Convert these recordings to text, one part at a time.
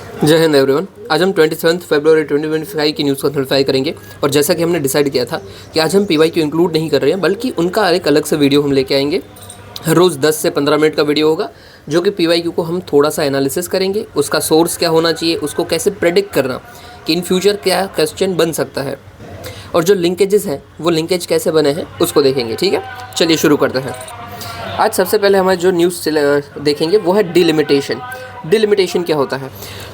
जय हिंद एवरीवन। आज हम 27 फरवरी 2025 की न्यूज़ को नोटिफाई करेंगे और जैसा कि हमने डिसाइड किया था कि आज हम पीवाईक्यू इंक्लूड नहीं कर रहे हैं, बल्कि उनका एक अलग से वीडियो हम लेके आएंगे। हर रोज़ 10 से 15 मिनट का वीडियो होगा जो कि पीवाईक्यू को हम थोड़ा सा एनालिसिस करेंगे, उसका सोर्स क्या होना चाहिए, उसको कैसे प्रेडिक्ट करना कि इन फ्यूचर क्या क्वेश्चन बन सकता है, और जो लिंकेजेस हैं वो लिंकेज कैसे बने हैं उसको देखेंगे। ठीक है, चलिए शुरू करते हैं। आज सबसे पहले हमारे जो न्यूज़ देखेंगे वो है डिलिमिटेशन। डिलिमिटेशन क्या होता है?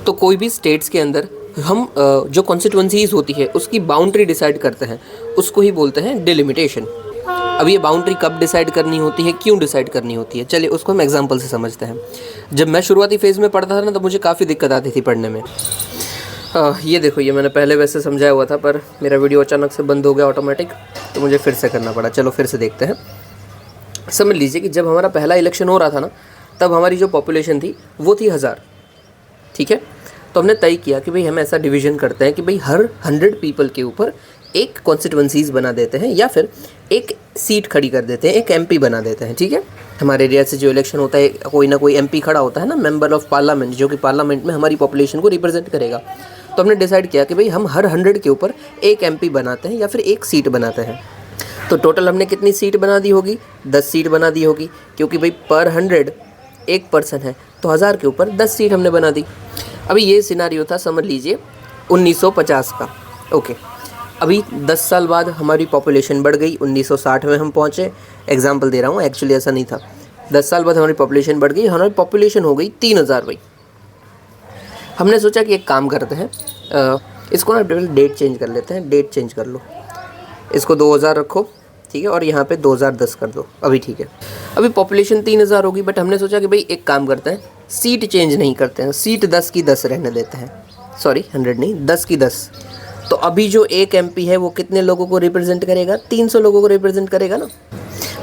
तो कोई भी स्टेट्स के अंदर हम जो कॉन्स्टिट्यूंसीज होती है उसकी बाउंड्री डिसाइड करते हैं, उसको ही बोलते हैं डिलिमिटेशन। अब ये बाउंड्री कब डिसाइड करनी होती है, क्यों डिसाइड करनी होती है, चलिए उसको हम एग्जांपल से समझते हैं। जब मैं शुरुआती फेज़ में पढ़ता था ना, तो मुझे काफ़ी दिक्कत आती थी पढ़ने में। ये देखो, ये मैंने पहले वैसे समझाया हुआ था, पर मेरा वीडियो अचानक से बंद हो गया ऑटोमेटिक, तो मुझे फिर से करना पड़ा। चलो फिर से देखते हैं। समझ लीजिए कि जब हमारा पहला इलेक्शन हो रहा था ना, तब हमारी जो पॉपुलेशन थी वो थी 1000। ठीक है, तो हमने तय किया कि भाई हम ऐसा डिवीज़न करते हैं कि भाई हर 100 पीपल के ऊपर एक कॉन्स्टिट्यूंसीज बना देते हैं, या फिर एक सीट खड़ी कर देते हैं, एक एमपी बना देते हैं। ठीक है, हमारे एरिया से जो इलेक्शन होता है कोई ना कोई एमपी खड़ा होता है ना, मेंबर ऑफ पार्लियामेंट, जो कि पार्लियामेंट में हमारी पॉपुलेशन को रिप्रेजेंट करेगा। तो हमने डिसाइड किया कि भाई हम हर 100 के ऊपर एक एमपी बनाते हैं या फिर एक सीट बनाते हैं। तो टोटल हमने कितनी सीट बना दी होगी? 10 सीट बना दी होगी, क्योंकि भाई पर 100 एक पर्सन है, तो 1000 के ऊपर 10 सीट हमने बना दी। अभी ये सिनारियो था, समझ लीजिए 1950 का। ओके, अभी 10 साल बाद हमारी पॉपुलेशन बढ़ गई, 1960 में हम पहुँचे। एग्जाम्पल दे रहा हूँ, एक्चुअली ऐसा नहीं था। 10 साल बाद हमारी पॉपुलेशन बढ़ गई, हमारी पॉपुलेशन हो गई 3000 भाई। हमने सोचा कि एक काम करते हैं, इसको ना डेट चेंज कर लेते हैं। डेट चेंज कर लो, इसको 2000 रखो, ठीक है, और यहाँ पे 2010 कर दो। अभी ठीक है, अभी पॉपुलेशन 3000 होगी, बट हमने सोचा कि भाई एक काम करते हैं, सीट चेंज नहीं करते हैं, सीट 10 की 10 रहने देते हैं। सॉरी 100 नहीं, 10 की 10। तो अभी जो एक एमपी है वो कितने लोगों को रिप्रेजेंट करेगा? 300 लोगों को रिप्रेजेंट करेगा ना।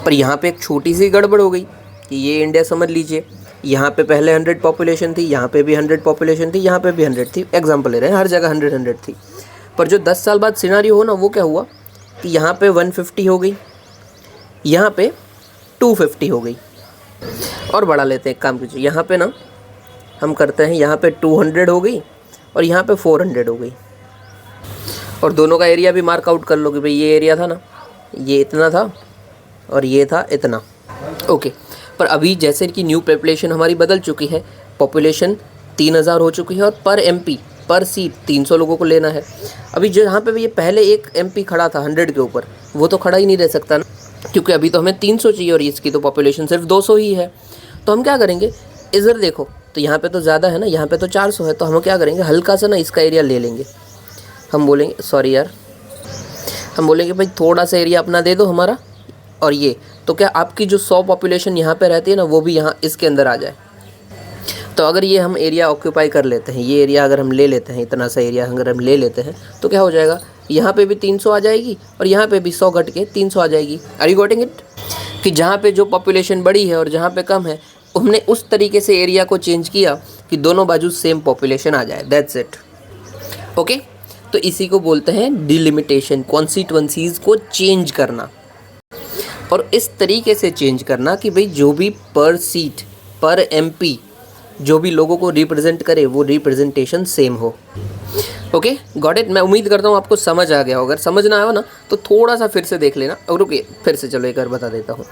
पर यहाँ पे एक छोटी सी गड़बड़ हो गई कि ये इंडिया समझ लीजिए, यहाँ पे पहले 100 पॉपुलेशन थी, यहाँ पे भी 100 पॉपुलेशन थी, यहाँ पे भी 100 थी। एग्जाम्पल ले रहे हैं, हर जगह 100 थी। पर जो 10 साल बाद सिनारियो हो ना, वो क्या हुआ कि यहाँ पे 150 हो गई, यहाँ पे 250 हो गई। और बढ़ा लेते हैं, एक काम कीजिए, यहाँ पे ना हम करते हैं, यहाँ पे 200 हो गई और यहाँ पे 400 हो गई। और दोनों का एरिया भी मार्क आउट कर लो कि भाई ये एरिया था ना, ये इतना था और ये था इतना। ओके, पर अभी जैसे कि न्यू पॉपुलेशन हमारी बदल चुकी है, पॉपुलेशन 3000 हो चुकी है, और पर एमपी पर सीट 300 लोगों को लेना है। अभी जो यहाँ पे भी ये पहले एक एमपी खड़ा था 100 के ऊपर, वो तो खड़ा ही नहीं रह सकता ना, क्योंकि अभी तो हमें 300 चाहिए और इसकी तो पॉपुलेशन सिर्फ 200 ही है। तो हम क्या करेंगे, इधर देखो, तो यहाँ पे तो ज़्यादा है ना, यहाँ पे तो 400 है, तो हम क्या करेंगे, हल्का सा ना इसका एरिया ले लेंगे। हम बोलेंगे, सॉरी यार, हम बोलेंगे भाई थोड़ा सा एरिया अपना दे दो हमारा, और ये तो क्या आपकी जो 100 पॉपुलेशन यहाँ पे रहती है ना, वो भी यहाँ इसके अंदर आ जाए। तो अगर ये हम एरिया ऑक्यूपाई कर लेते हैं, ये एरिया अगर हम ले लेते हैं, इतना सा एरिया अगर हम ले लेते हैं, तो क्या हो जाएगा, यहाँ पे भी 300 आ जाएगी और यहाँ पे भी 100 घट के 300 आ जाएगी। Are you getting it? कि जहाँ पे जो पॉपुलेशन बड़ी है और जहाँ पे कम है, हमने उस तरीके से एरिया को चेंज किया कि दोनों बाजू सेम पॉपुलेशन आ जाए। That's it. ओके, तो इसी को बोलते हैं डिलिमिटेशन, कॉन्स्टिट्यूंसीज को चेंज करना, और इस तरीके से चेंज करना कि भाई जो भी पर सीट पर एमपी जो भी लोगों को रिप्रेजेंट करे, वो रिप्रेजेंटेशन सेम हो। Okay, got it? मैं उम्मीद करता हूँ आपको समझ आ गया हो। अगर समझ ना आया ना तो थोड़ा सा फिर से देख लेना। और रुकिए, फिर से चलो एक बार बता देता हूँ।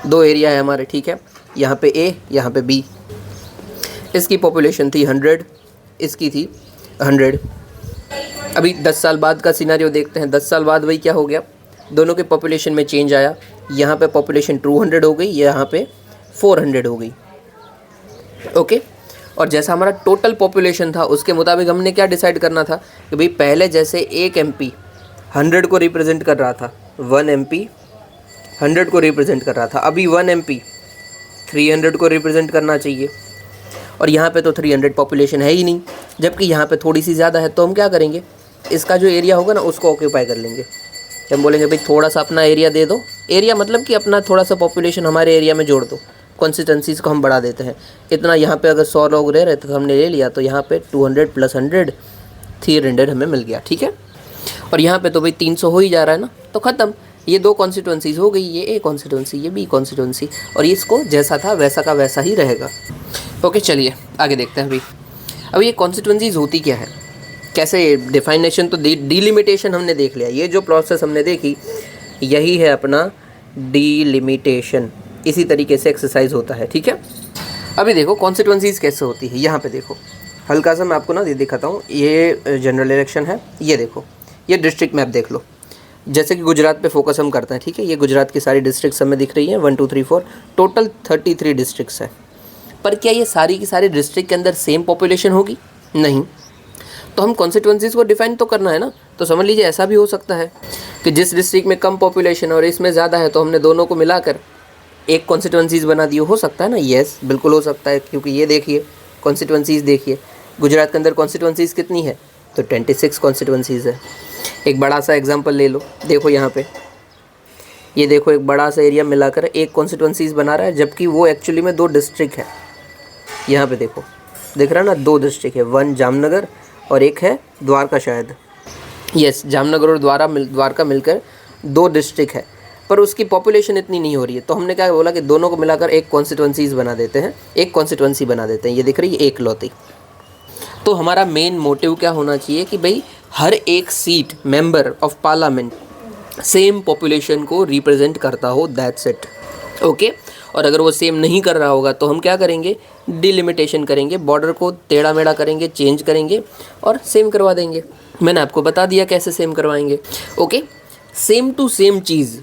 2 एरिया है हमारे, ठीक है, यहाँ पे ए, यहाँ पे बी। इसकी पॉपुलेशन थी 100, इसकी थी 100। अभी 10 साल बाद का सिनारियो देखते हैं। 10 साल बाद वही क्या हो गया, दोनों के पॉपुलेशन में चेंज आया। यहाँ पे पॉपुलेशन 200 हो गई, यहाँ पे 400 हो गई। ओके, और जैसा हमारा टोटल पॉपुलेशन था उसके मुताबिक हमने क्या डिसाइड करना था कि भाई पहले जैसे एक एमपी 100 को रिप्रेजेंट कर रहा था, 1 एमपी 100 को रिप्रेजेंट कर रहा था, अभी 1 एमपी 300 को रिप्रेजेंट करना चाहिए। और यहाँ पे तो 300 पॉपुलेशन है ही नहीं, जबकि यहाँ पे थोड़ी सी ज़्यादा है। तो हम क्या करेंगे, इसका जो एरिया होगा ना उसको ऑक्यूपाई कर लेंगे। हम बोलेंगे भाई थोड़ा सा अपना एरिया दे दो, एरिया मतलब कि अपना थोड़ा सा पॉपुलेशन हमारे एरिया में जोड़ दो, कॉन्स्टिट्यूंसीज को हम बढ़ा देते हैं। इतना यहाँ पे अगर 100 लोग रह रहे थे तो हमने ले लिया, तो यहाँ पे 200 + 100 300 हमें मिल गया। ठीक है, और यहाँ पे तो भाई 300 हो ही जा रहा है ना, तो ख़त्म। ये 2 कॉन्स्टिट्यूंसीज हो गई, ये ए कॉन्स्टिट्यूंसी, ये बी कॉन्स्टिट्यूंसी, और इसको जैसा था वैसा का वैसा ही रहेगा। ओके, चलिए आगे देखते हैं। अभी अब ये कॉन्स्टिट्यूंसीज होती क्या है, कैसे डिफाइनेशन तो डिलिमिटेशन हमने देख लिया, ये जो प्रोसेस हमने देखी यही है अपना डिलिमिटेशन, इसी तरीके से एक्सरसाइज होता है, ठीक है। अभी देखो कॉन्स्टिट्यूंसीज कैसे होती है, यहाँ पे देखो हल्का सा मैं आपको ना ये दिखाता हूँ, ये जनरल इलेक्शन है, ये देखो ये डिस्ट्रिक्ट मैप देख लो, जैसे कि गुजरात पे फोकस हम करते हैं, ठीक है। ये गुजरात की सारी डिस्ट्रिक्ट्स हमें दिख रही हैं 1 2 3 4, टोटल 33 डिस्ट्रिक्ट्स हैं। पर क्या ये सारी की सारी डिस्ट्रिक्ट के अंदर सेम पॉपुलेशन होगी? नहीं। तो हम कॉन्स्टिट्यूंसीज को डिफाइन तो करना है ना, तो समझ लीजिए ऐसा भी हो सकता है कि जिस डिस्ट्रिक्ट में कम पॉपुलेशन और इसमें ज़्यादा है तो हमने दोनों को मिलाकर एक कॉन्स्टिट्यूंसीज बना दी, हो सकता है ना। येस बिल्कुल हो सकता है, क्योंकि ये देखिए कॉन्स्टिट्यूंसीज देखिए, गुजरात के अंदर कॉन्स्टिट्यूंसीज कितनी है, तो 26 कॉन्स्टिट्यूंसीज है। एक बड़ा सा एग्जांपल ले लो, देखो यहाँ पे ये देखो एक बड़ा सा एरिया मिलाकर एक कॉन्स्टिट्यूंसीज बना रहा है, जबकि वो एक्चुअली में 2 डिस्ट्रिक्ट है। यहाँ पे देखो दिख रहा है ना, 2 डिस्ट्रिक्ट है, 1 जामनगर और एक है द्वारका शायद। यस, जामनगर और द्वारका मिलकर 2 डिस्ट्रिक्ट है, पर उसकी पॉपुलेशन इतनी नहीं हो रही है। तो हमने क्या बोला कि दोनों को मिलाकर एक कॉन्स्टिट्यूंसीज बना देते हैं, एक कॉन्स्टिट्यूंसी बना देते हैं। ये दिख रही है एक लौती। तो हमारा मेन मोटिव क्या होना चाहिए कि भाई हर एक seat member of parliament same population को रिप्रेजेंट करता हो, दैट्स इट, ओके। और अगर वो सेम नहीं कर रहा होगा तो हम क्या करेंगे, डिलिमिटेशन करेंगे, बॉर्डर को टेढ़ा मेढ़ा करेंगे, चेंज करेंगे और सेम करवा देंगे। मैंने आपको बता दिया कैसे सेम करवाएंगे, ओके। सेम टू सेम चीज़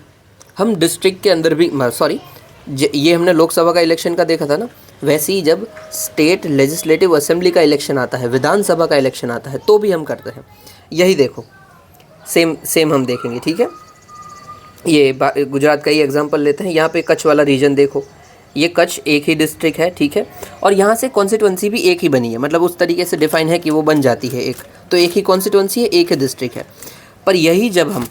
हम डिस्ट्रिक्ट के अंदर भी, सॉरी ये हमने लोकसभा का इलेक्शन का देखा था ना, वैसे ही जब स्टेट लेजिस्लेटिव असेंबली का इलेक्शन आता है, विधानसभा का इलेक्शन आता है, तो भी हम करते हैं। यही देखो सेम हम देखेंगे, ठीक है। ये गुजरात का ही एग्जांपल लेते हैं, यहाँ पे कच्छ वाला रीजन देखो, ये कच्छ एक ही डिस्ट्रिक्ट है, ठीक है। और यहाँ से कॉन्स्टिट्यूंसी भी एक ही बनी है, मतलब उस तरीके से डिफाइन है कि वो बन जाती है एक, तो एक ही कॉन्स्टिट्यूंसी है, एक ही डिस्ट्रिक्ट है। पर यही जब हम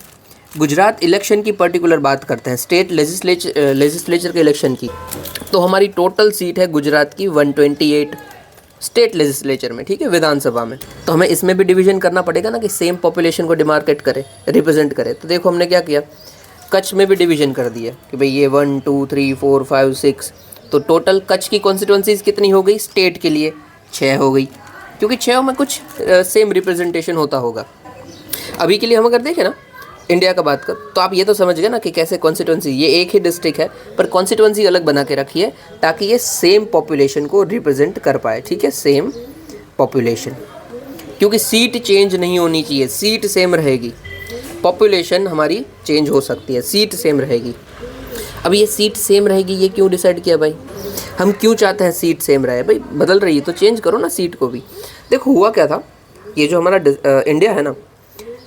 गुजरात इलेक्शन की पर्टिकुलर बात करते हैं, स्टेट लेजिस्लेचर के इलेक्शन की, तो हमारी टोटल सीट है गुजरात की 128 स्टेट लेजिस्लेचर में, ठीक है, विधानसभा में। तो हमें इसमें भी डिवीजन करना पड़ेगा ना कि सेम पॉपुलेशन को डिमार्केट करे, रिप्रेजेंट करे। तो देखो हमने क्या किया, कच्छ में भी डिवीजन कर दिया कि भाई ये 1 2 3 4 5 6, तो टोटल कच्छ की कॉन्स्टिट्यूंसीज कितनी हो गई, स्टेट के लिए 6 हो गई, क्योंकि 6 में कुछ सेम रिप्रेजेंटेशन होता होगा। अभी के लिए हम अगर देखें ना इंडिया का बात कर, तो आप ये तो समझ गए ना कि कैसे कॉन्स्टिट्यूंसी, ये एक ही डिस्ट्रिक्ट है पर कॉन्स्टिट्यूंसी अलग बना के रखी है ताकि ये सेम पॉपुलेशन को रिप्रेजेंट कर पाए, ठीक है, सेम पॉपुलेशन। क्योंकि सीट चेंज नहीं होनी चाहिए, सीट सेम रहेगी, पॉपुलेशन हमारी चेंज हो सकती है, सीट सेम रहेगी। अब ये सीट सेम रहेगी, ये क्यों डिसाइड किया भाई, हम क्यों चाहते हैं सीट सेम रहे, भाई बदल रही है तो चेंज करो ना सीट को भी। देखो हुआ क्या था, ये जो हमारा इंडिया है ना,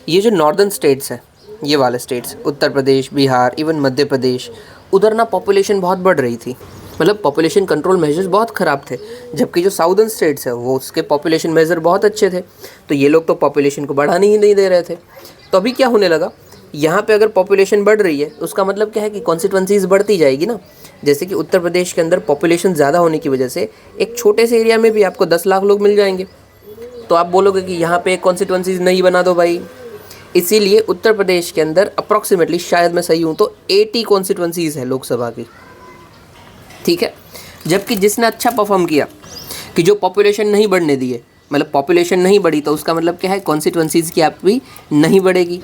ये जो नॉर्दर्न स्टेट्स हैं, ये वाले स्टेट्स उत्तर प्रदेश, बिहार, इवन मध्य प्रदेश, उधर ना पॉपुलेशन बहुत बढ़ रही थी, मतलब पॉपुलेशन कंट्रोल मेजर्स बहुत ख़राब थे। जबकि जो साउदर्न स्टेट्स है वो उसके पॉपुलेशन मेजर बहुत अच्छे थे, तो ये लोग तो पॉपुलेशन को बढ़ाने ही नहीं दे रहे थे। तो अभी क्या होने लगा, यहाँ पे अगर पॉपुलेशन बढ़ रही है उसका मतलब क्या है कि कॉन्स्टिट्यूंसीज बढ़ती जाएगी ना। जैसे कि उत्तर प्रदेश के अंदर पॉपुलेशन ज़्यादा होने की वजह से एक छोटे से एरिया में भी आपको 10 लाख लोग मिल जाएंगे, तो आप बोलोगे कि यहाँ पे एक कॉन्स्टिट्यूंसीज नहीं बना दो भाई। इसीलिए उत्तर प्रदेश के अंदर अप्रॉक्सीमेटली, शायद मैं सही हूँ तो 80 कॉन्स्टिट्यूंसीज है लोकसभा की, ठीक है। जबकि जिसने अच्छा परफॉर्म किया कि जो पॉपुलेशन नहीं बढ़ने दिए, मतलब पॉपुलेशन नहीं बढ़ी, तो उसका मतलब क्या है, कॉन्स्टिट्यूंसीज की आप भी नहीं बढ़ेगी,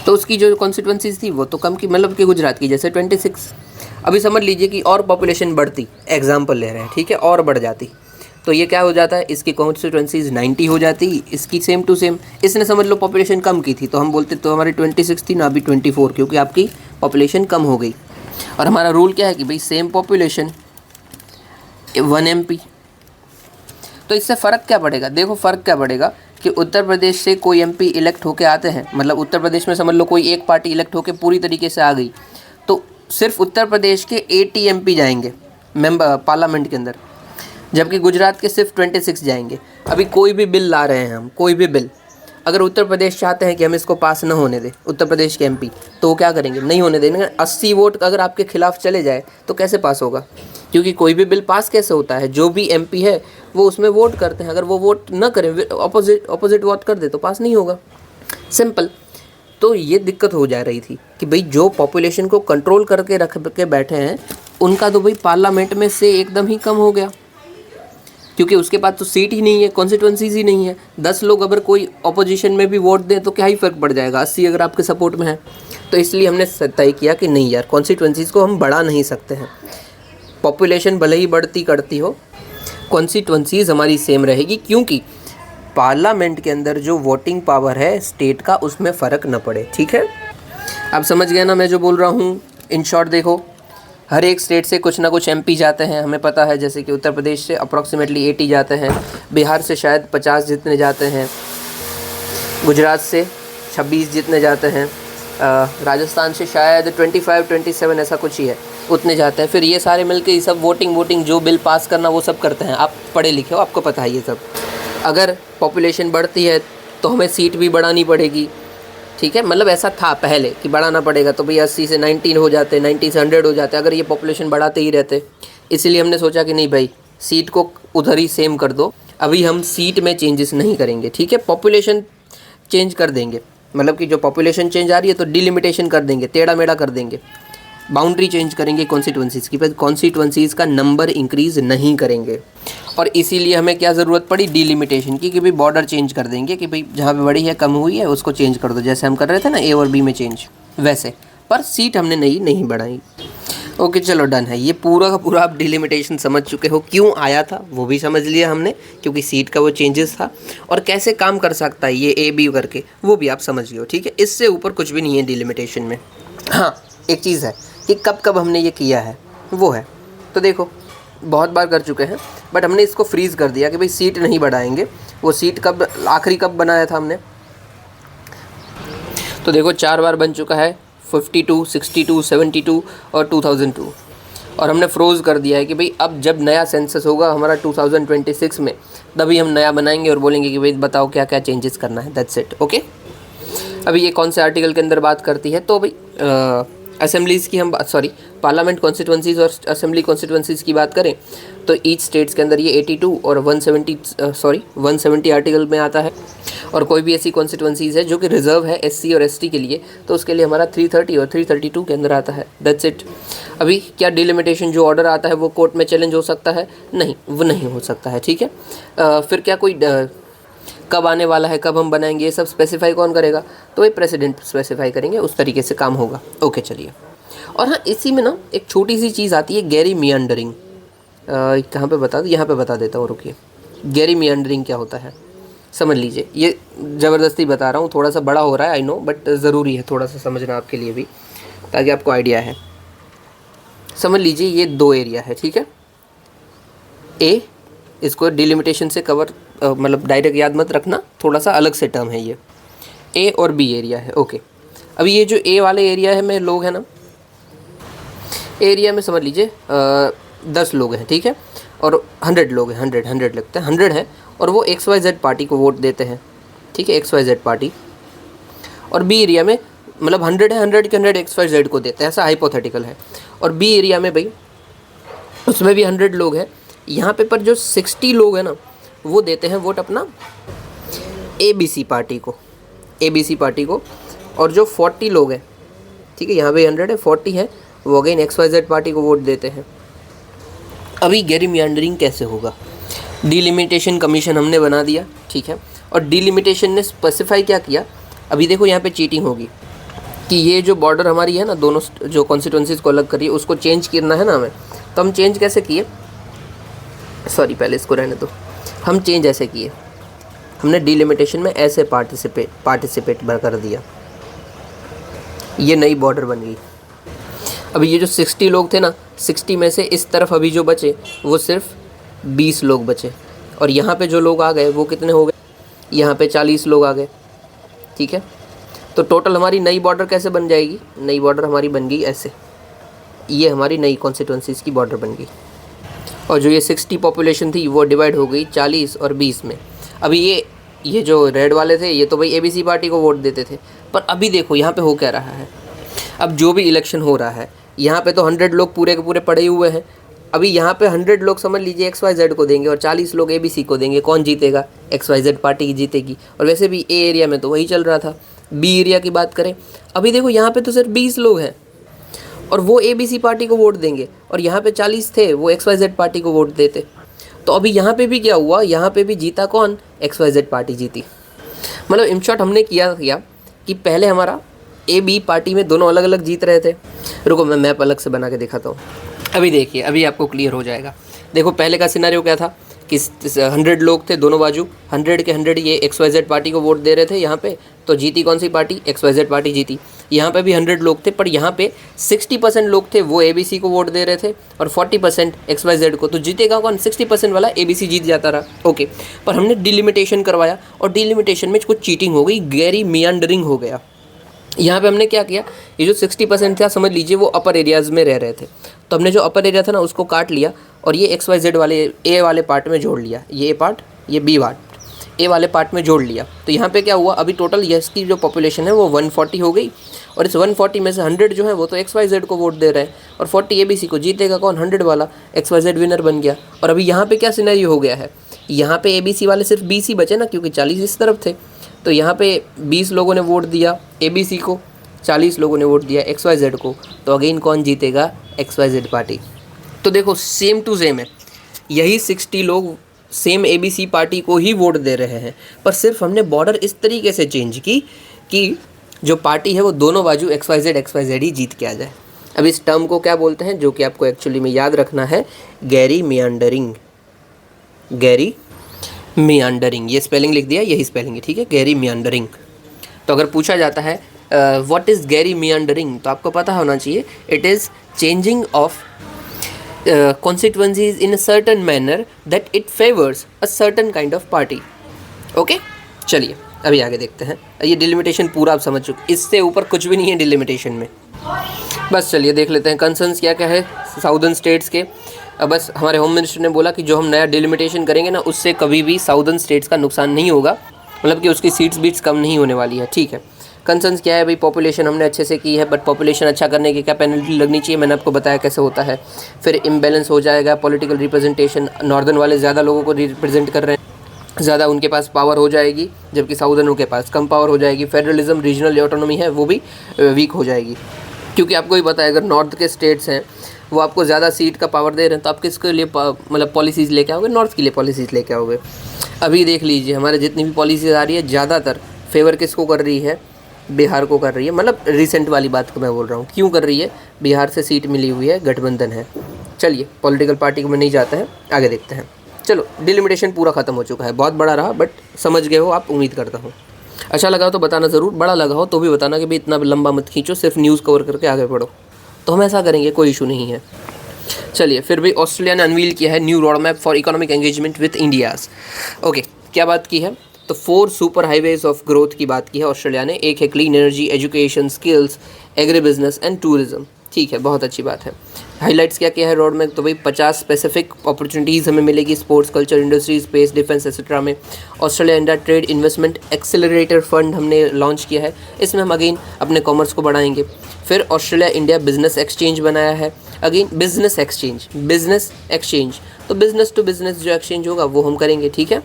तो उसकी जो कॉन्स्टिट्यूंसीज थी वो तो कम की, मतलब कि गुजरात की जैसे 26। अभी समझ लीजिए कि और पॉपुलेशन बढ़ती, एग्जाम्पल ले रहे हैं, ठीक है, और बढ़ जाती, तो ये क्या हो जाता है, इसकी कॉन्स्टिट्यूंसीज 90 हो जाती, इसकी सेम टू सेम। इसने समझ लो पॉपुलेशन कम की थी, तो हम बोलते तो हमारी 26 थी ना, अभी 24, क्योंकि आपकी पॉपुलेशन कम हो गई। और हमारा रूल क्या है कि भाई सेम पॉपुलेशन 1 MP। तो इससे फ़र्क क्या पड़ेगा, देखो फ़र्क क्या पड़ेगा कि उत्तर प्रदेश से कोई MP इलेक्ट होके आते हैं, मतलब उत्तर प्रदेश में समझ लो कोई एक पार्टी इलेक्ट होके पूरी तरीके से आ गई, तो सिर्फ उत्तर प्रदेश के 80 MP जाएंगे मेंबर पार्लियामेंट के अंदर, जबकि गुजरात के सिर्फ 26 जाएंगे। अभी कोई भी बिल ला रहे हैं हम, कोई भी बिल, अगर उत्तर प्रदेश चाहते हैं कि हम इसको पास न होने दें, उत्तर प्रदेश के MP, तो वो क्या करेंगे, नहीं होने देंगे। 80 वोट अगर आपके खिलाफ चले जाए तो कैसे पास होगा, क्योंकि कोई भी बिल पास कैसे होता है, जो भी MP है वो उसमें वोट करते हैं, अगर वो वोट न करें, ऑपोजिट वोट कर दे तो पास नहीं होगा, सिंपल। तो ये दिक्कत हो जा रही थी कि भाई जो पॉपुलेशन को कंट्रोल करके रख के बैठे हैं उनका तो भाई पार्लियामेंट में से एकदम ही कम हो गया। क्योंकि उसके पास तो सीट ही नहीं है, कॉन्स्टिट्यूंसीज ही नहीं है। 10 लोग अगर कोई अपोजिशन में भी वोट दें तो क्या ही फ़र्क पड़ जाएगा, 80 अगर आपके सपोर्ट में है। तो इसलिए हमने तय किया कि नहीं यार, कॉन्स्टिट्यूंसीज को हम बढ़ा नहीं सकते हैं। पॉपुलेशन भले ही बढ़ती करती हो, कॉन्स्टिट्यूंसीज हमारी सेम रहेगी, क्योंकि पार्लियामेंट के अंदर जो वोटिंग पावर है स्टेट का, उसमें फ़र्क न पड़े। ठीक है, आप समझ गए ना मैं जो बोल रहा हूँ। इन शॉर्ट देखो, हर एक स्टेट से कुछ ना कुछ एमपी जाते हैं, हमें पता है। जैसे कि उत्तर प्रदेश से अप्रॉक्सीमेटली 80 जाते हैं, बिहार से शायद 50 जितने जाते हैं, गुजरात से 26 जितने जाते हैं, राजस्थान से शायद 25-27 ऐसा कुछ ही है, उतने जाते हैं। फिर ये सारे मिलके ये सब वोटिंग जो बिल पास करना वो सब करते हैं। आप पढ़े लिखे हो, आपको पता है ये सब। अगर पॉपुलेशन बढ़ती है तो हमें सीट भी बढ़ानी पड़ेगी। ठीक है, मतलब ऐसा था पहले कि बढ़ाना पड़ेगा, तो भाई 80 से 19 हो जाते, 90 से 100 हो जाते अगर ये पॉपुलेशन बढ़ाते ही रहते। इसीलिए हमने सोचा कि नहीं भाई, सीट को उधर ही सेम कर दो, अभी हम सीट में चेंजेस नहीं करेंगे। ठीक है, पॉपुलेशन चेंज कर देंगे, मतलब कि जो पॉपुलेशन चेंज आ रही है तो डिलिमिटेशन कर देंगे, टेढ़ा मेढ़ा कर देंगे, बाउंड्री चेंज करेंगे कॉन्स्टिट्यूंसीज़ की, पर कॉन्स्टिट्यूंसीज़ का नंबर इंक्रीज़ नहीं करेंगे। और इसीलिए हमें क्या ज़रूरत पड़ी, डिलिमिटेशन की, कि भाई बॉर्डर चेंज कर देंगे, कि भाई जहाँ पे बड़ी है कम हुई है उसको चेंज कर दो, जैसे हम कर रहे थे ना ए और बी में चेंज, वैसे। पर सीट हमने नहीं बढ़ाई। ओके चलो डन है, ये पूरा का पूरा आप डिलिमिटेशन समझ चुके हो, क्यों आया था वो भी समझ लिया हमने, क्योंकि सीट का वो चेंजेस था, और कैसे काम कर सकता है ये ए बी करके वो भी आप समझ गए हो। ठीक है, इससे ऊपर कुछ भी नहीं है डिलिमिटेशन में। हाँ, एक चीज़ है कि कब कब हमने ये किया है वो है, तो देखो बहुत बार कर चुके हैं, बट हमने इसको फ्रीज़ कर दिया कि भाई सीट नहीं बढ़ाएंगे। वो सीट कब आखिरी कब बनाया था हमने, तो देखो 4 बार बन चुका है, 52, 62, 72 और 2002। और हमने फ्रोज़ कर दिया है कि भाई अब जब नया सेंसस होगा हमारा 2026 में, तभी हम नया बनाएंगे और बोलेंगे कि भाई बताओ क्या क्या चेंजेस करना है, दैट्स इट। ओके, अभी ये कौन से आर्टिकल के अंदर बात करती है, तो भाई असेंबलीज़ की हम पार्लियामेंट कॉन्स्टिट्यूंसीज़ और असेंबली कॉन्स्टिट्यूंसीज़ की बात करें तो ईच स्टेट्स के अंदर ये 82 और 170 आर्टिकल में आता है। और कोई भी ऐसी कॉन्स्टिट्यूंसीज़ है जो कि रिजर्व है एससी और एसटी के लिए, तो उसके लिए हमारा 330 और 332 के अंदर आता है, दैट्स इट। अभी क्या डिलिमिटेशन जो ऑर्डर आता है वो कोर्ट में चैलेंज हो सकता है, नहीं, वो नहीं हो सकता है। ठीक है, फिर क्या कोई कब आने वाला है, कब हम बनाएंगे, ये सब स्पेसिफाई कौन करेगा, तो वही प्रेसिडेंट स्पेसिफाई करेंगे, उस तरीके से काम होगा। ओके चलिए, और हाँ इसी में ना एक छोटी सी चीज़ आती है, गैरी मियांडरिंग। कहाँ पे बता दो, यहाँ पे बता देता हूँ, रुकिए। गैरी मियांडरिंग क्या होता है समझ लीजिए, ये ज़बरदस्ती बता रहा हूँ, थोड़ा सा बड़ा हो रहा है आई नो, बट ज़रूरी है थोड़ा सा समझना आपके लिए भी, ताकि आपको आइडिया है। समझ लीजिए ये 2 एरिया है, ठीक है। ए, इसको डिलिमिटेशन से कवर मतलब डायरेक्ट याद मत रखना, थोड़ा सा अलग से टर्म है ये, ए और बी एरिया है। ओके, अभी ये जो ए वाले एरिया है में लोग हैं ना, एरिया में समझ लीजिए 10 लोग हैं, ठीक है, और 100 लोग हैं, 100 लगते हैं, 100 हैं, और वो XYZ पार्टी को वोट देते हैं, ठीक है, XYZ पार्टी। और बी एरिया में मतलब 100 है, 100 के 100 XYZ को देते हैं, ऐसा हाइपोथेटिकल है। और बी एरिया में भाई उसमें भी 100 लोग हैं, यहाँ पे पर जो 60 लोग हैं ना वो देते हैं वोट अपना ABC पार्टी को, ABC पार्टी को। और जो 40 लोग हैं, ठीक है, यहाँ पे 100 है, 40 है, वो अगेन XYZ पार्टी को वोट देते हैं। अभी गेरिमियांडरिंग कैसे होगा, डिलिमिटेशन कमीशन हमने बना दिया, ठीक है, और डिलिमिटेशन ने स्पेसिफाई क्या किया, अभी देखो यहाँ पे चीटिंग होगी कि ये जो बॉर्डर हमारी है ना, दोनों जो कॉन्स्टिट्यूंसीज को अलग करिए, उसको चेंज करना है ना हमें। तो हम चेंज कैसे किए, सॉरी पहले इसको रहने दो, हम चेंज ऐसे किए, हमने डिलिमिटेशन में ऐसे पार्टिसिपेट कर दिया, ये नई बॉर्डर बन गई। अभी ये जो 60 लोग थे ना, 60 में से इस तरफ अभी जो बचे वो सिर्फ 20 लोग बचे, और यहाँ पे जो लोग आ गए वो कितने हो गए, यहाँ पे 40 लोग आ गए, ठीक है। तो टोटल हमारी नई बॉर्डर कैसे बन जाएगी, नई बॉर्डर हमारी बन गई ऐसे, ये हमारी नई कॉन्स्टिट्यूंसीज की बॉर्डर बन गई। और जो ये 60 पॉपुलेशन थी वो डिवाइड हो गई 40 और 20 में। अभी ये जो रेड वाले थे ये तो भाई ABC पार्टी को वोट देते थे, पर अभी देखो यहाँ पे हो क्या रहा है, अब जो भी इलेक्शन हो रहा है यहाँ पे तो 100 लोग पूरे के पूरे पड़े हुए हैं। अभी यहाँ पे 100 लोग समझ लीजिए XYZ को देंगे और 40 लोग ABC को देंगे, कौन जीतेगा, XYZ पार्टी की जीतेगी। और वैसे भी A एरिया में तो वही चल रहा था। B एरिया की बात करें, अभी देखो यहाँ पे तो सिर्फ 20 लोग हैं और वो ABC पार्टी को वोट देंगे, और यहाँ पे 40 थे वो XYZ पार्टी को वोट देते। तो अभी यहाँ पे भी क्या हुआ, यहाँ पे भी जीता कौन, XYZ पार्टी जीती। मतलब इन शॉर्ट हमने किया कि पहले हमारा AB पार्टी में दोनों अलग अलग जीत रहे थे। रुको मैं मैप अलग से बना के दिखाता हूँ। अभी देखिए, अभी आपको क्लियर हो जाएगा। देखो पहले का सिनेरियो क्या था कि 100 लोग थे दोनों बाजू, 100 के 100 ये XYZ पार्टी को वोट दे रहे थे यहाँ पे, तो जीती कौन सी पार्टी, XYZ पार्टी जीती। यहाँ पे भी 100 लोग थे, पर यहाँ पे 60% लोग थे वो ABC को वोट दे रहे थे और 40% XYZ को, तो जीतेगा कौन, 60% वाला ABC जीत जाता रहा। ओके, पर हमने डिलिमिटेशन करवाया और डिलिमिटेशन में कुछ चीटिंग हो गई, गैरी मियांडरिंग हो गया। यहाँ पे हमने क्या किया, ये जो 60% था समझ लीजिए वो अपर एरियाज़ में रह रहे थे, तो हमने जो अपर एरिया था ना उसको काट लिया और ये XYZ वाले A वाले पार्ट में जोड़ लिया, ये A पार्ट, ये B पार्ट A वाले पार्ट में जोड़ लिया। तो यहाँ पे क्या हुआ, अभी टोटल यस की जो पॉपुलेशन है वो 140 हो गई और इस 140 में से 100 जो है वो तो XYZ को वोट दे रहे हैं और 40 ABC को। जीतेगा कौन, 100 वाला, XYZ विनर बन गया। और अभी यहाँ पे क्या सिनेरियो हो गया है, यहाँ पे ABC वाले सिर्फ 20 ही बचे ना, क्योंकि 40 इस तरफ थे, तो यहाँ पे 20 लोगों ने वोट दिया ABC को, 40 लोगों ने वोट दिया XYZ को, तो अगेन कौन जीतेगा, XYZ पार्टी। तो देखो सेम टू सेम है, यही 60 लोग सेम ABC पार्टी को ही वोट दे रहे हैं, पर सिर्फ हमने बॉर्डर इस तरीके से चेंज की कि जो पार्टी है वो दोनों बाजू XYZ ही जीत के आ जाए। अब इस टर्म को क्या बोलते हैं, जो कि आपको एक्चुअली में याद रखना है, गैरी मियांडरिंग। गैरी मियांडरिंग, ये स्पेलिंग लिख दिया, यही स्पेलिंग है, ठीक है, गैरी मियांडरिंग। तो अगर पूछा जाता है व्हाट इज़ गैरी मियांडरिंग, तो आपको पता होना चाहिए, it is changing of constituencies in a certain manner that it favors a certain kind of party। Okay, चलिए अभी आगे देखते हैं। ये डिलिमिटेशन पूरा आप समझ चुके, इससे ऊपर कुछ भी नहीं है डिलिमिटेशन में। बस चलिए देख लेते हैं कंसर्न्स क्या क्या है साउदर्न स्टेट्स के। अब बस हमारे होम मिनिस्टर ने बोला कि जो हम नया डिलिमिटेशन करेंगे ना, उससे कभी भी साउदर्न स्टेट्स का नुकसान नहीं होगा, मतलब कि उसकी सीट्स बीट्स कम नहीं होने वाली है, ठीक है। कंसर्न्स क्या है भाई, पॉपुलेशन हमने अच्छे से की है, बट पॉपुलेशन अच्छा करने की क्या पेनल्टी लगनी चाहिए, मैंने आपको बताया कैसे होता है। फिर इम्बैलेंस हो जाएगा पॉलिटिकल रिप्रेजेंटेशन, नॉर्दर्न वाले ज़्यादा लोगों को रिप्रेजेंट कर रहे हैं, ज़्यादा उनके पास पावर हो जाएगी, जबकि साउदर्नों के पास कम पावर हो जाएगी। फेडरलिज्म, रीजनल ऑटोनॉमी है वो भी वीक हो जाएगी, क्योंकि आपको ही पता है अगर नॉर्थ के स्टेट्स हैं वो आपको ज़्यादा सीट का पावर दे रहे हैं, तो आप किसके लिए मतलब पॉलिसीज़ लेके आओगे, नॉर्थ के लिए पॉलिसीज़ लेके आओगे। अभी देख लीजिए हमारे जितनी भी पॉलिसीज़ आ रही है, ज़्यादातर फेवर किसको कर रही है, बिहार को कर रही है। मतलब रिसेंट वाली बात को मैं बोल रहा हूँ, क्यों कर रही है, बिहार से सीट मिली हुई है, गठबंधन है। चलिए पॉलिटिकल पार्टी को मैं नहीं जाता है, आगे देखते हैं। चलो डिलिमिटेशन पूरा ख़त्म हो चुका है, बहुत बड़ा रहा बट समझ गए हो आप, उम्मीद करता हूँ। अच्छा लगा हो तो बताना ज़रूर, बड़ा लगा हो तो भी बताना कि भाई इतना लंबा मत खींचो, सिर्फ न्यूज़ कवर करके आगे बढ़ो, तो हम ऐसा करेंगे, कोई इशू नहीं है। चलिए फिर भी ऑस्ट्रेलिया ने अनवील किया है new road map for economic engagement with India's. Okay, क्या बात की है, तो 4 सुपर हाईवेज ऑफ ग्रोथ की बात की है ऑस्ट्रेलिया ने। एक है clean energy, education, skills, agri business and tourism, ठीक है, बहुत अच्छी बात है। हाईलाइट्स क्या क्या है रोड में, तो भाई 50 स्पेसिफिक अपॉर्चुनिटीज़ हमें मिलेगी sports, culture, industry, space, defence etcetera में। Australia India trade investment accelerator fund हमने लॉन्च किया है, इसमें हम अगेन अपने कॉमर्स को बढ़ाएंगे। फिर ऑस्ट्रेलिया इंडिया बिजनेस एक्सचेंज बनाया है, अगेन बिजनेस एक्सचेंज, तो बिजनेस टू बिजनेस जो एक्सचेंज होगा वो हम करेंगे, ठीक है।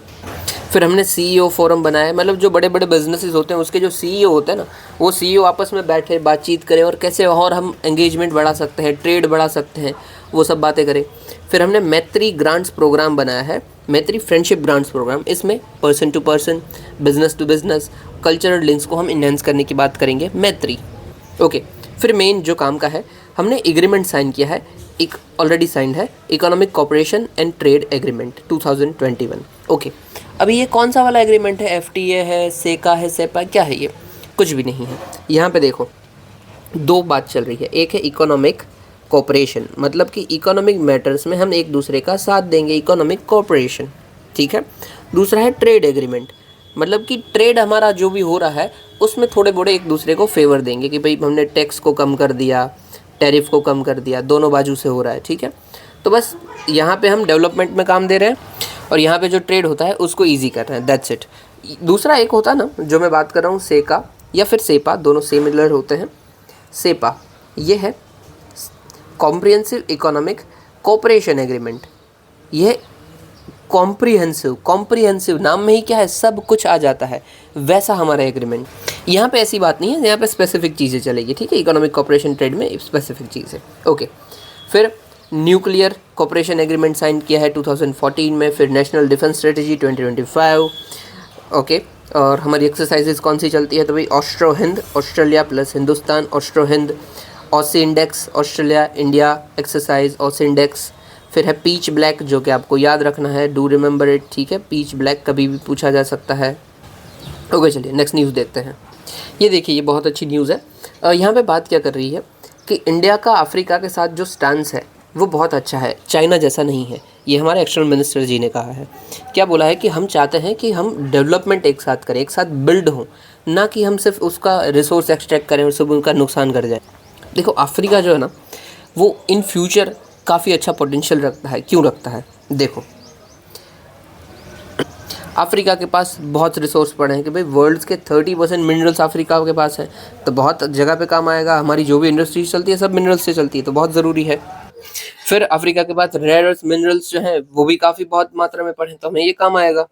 फिर हमने CEO फोरम बनाया, मतलब जो बड़े बड़े बिजनेसेस होते हैं उसके जो CEO होते हैं ना, वो CEO आपस में बैठे बातचीत करें और कैसे और हम एंगेजमेंट बढ़ा सकते हैं, ट्रेड बढ़ा सकते हैं, वो सब बातें करें। फिर हमने मैत्री ग्रांट्स प्रोग्राम बनाया है, मैत्री फ्रेंडशिप ग्रांट्स प्रोग्राम, इसमें person to person, business to business, cultural links को हम इन्हेंस करने की बात करेंगे, मैत्री। ओके, फिर मेन जो काम का है, हमने एग्रीमेंट साइन किया है, एक ऑलरेडी साइंड है, economic cooperation and trade agreement 2021। Okay, अभी ये कौन सा वाला एग्रीमेंट है, FTA है, सेका है, सेपा, क्या है ये, कुछ भी नहीं है। यहाँ पे देखो 2 बात चल रही है, एक है इकोनॉमिक कोऑपरेशन, मतलब कि इकोनॉमिक मैटर्स में हम एक दूसरे का साथ देंगे, इकोनॉमिक कोऑपरेशन, ठीक है। दूसरा है ट्रेड एग्रीमेंट, मतलब कि ट्रेड हमारा जो भी हो रहा है उसमें थोड़े बड़े एक दूसरे को फेवर देंगे कि भाई हमने टैक्स को कम कर दिया, टैरिफ को कम कर दिया, दोनों बाजू से हो रहा है, ठीक है। तो बस यहाँ पे हम डेवलपमेंट में काम दे रहे हैं और यहाँ पे जो ट्रेड होता है उसको ईजी कर रहे हैं, दैट्स इट। दूसरा एक होता है ना जो मैं बात कर रहा हूँ, सेका या फिर सेपा, दोनों सिमिलर होते हैं। सेपा ये है कॉम्प्रिहेंसिव इकोनॉमिक कोऑपरेशन एग्रीमेंट, ये कॉम्प्रिहेंसिव नाम में ही क्या है, सब कुछ आ जाता है, वैसा हमारा एग्रीमेंट। यहाँ पे ऐसी बात नहीं है, यहाँ पे स्पेसिफिक चीज़ें चलेगी, ठीक है, इकोनॉमिक कोऑपरेशन ट्रेड में स्पेसिफिक चीज़ है। ओके, फिर न्यूक्लियर कोऑपरेशन एग्रीमेंट साइन किया है 2014 में। फिर नेशनल डिफेंस स्ट्रेटजी 2025। ओके, और हमारी एक्सरसाइजेज कौन सी चलती है? तो भाई Austro Hind, Australia plus Hindustan, Austro Hind, Aussie index, Australia India exercise, Aussie index. फिर है पीच ब्लैक, जो कि आपको याद रखना है, डू रिमेंबर इट, ठीक है। पीच ब्लैक कभी भी पूछा जा सकता है। ओके, चलिए नेक्स्ट न्यूज़ देखते हैं। ये देखिए, ये बहुत अच्छी न्यूज़ है। यहाँ पे बात क्या कर रही है कि इंडिया का अफ्रीका के साथ जो स्टांस है वो बहुत अच्छा है, चाइना जैसा नहीं है। ये हमारे एक्सटर्नल मिनिस्टर जी ने कहा है। क्या बोला है कि हम चाहते हैं कि हम डेवलपमेंट एक साथ करें, एक साथ बिल्ड हों, ना कि हम सिर्फ उसका रिसोर्स एक्सट्रैक्ट करें और सब उनका नुकसान कर जाए। देखो, अफ्रीका जो है ना, वो इन फ्यूचर काफ़ी अच्छा पोटेंशियल रखता है। क्यों रखता है? देखो, अफ्रीका के पास बहुत रिसोर्स पड़े हैं कि भाई वर्ल्ड के 30% मिनरल्स अफ्रीका के पास हैं, तो बहुत जगह पे काम आएगा। हमारी जो भी इंडस्ट्रीज चलती है सब मिनरल्स से चलती है, तो बहुत ज़रूरी है। फिर अफ्रीका के पास रेयर अर्थ मिनरल्स जो हैं वो भी काफ़ी बहुत मात्रा में पड़े हैं, तो हमें ये काम आएगा।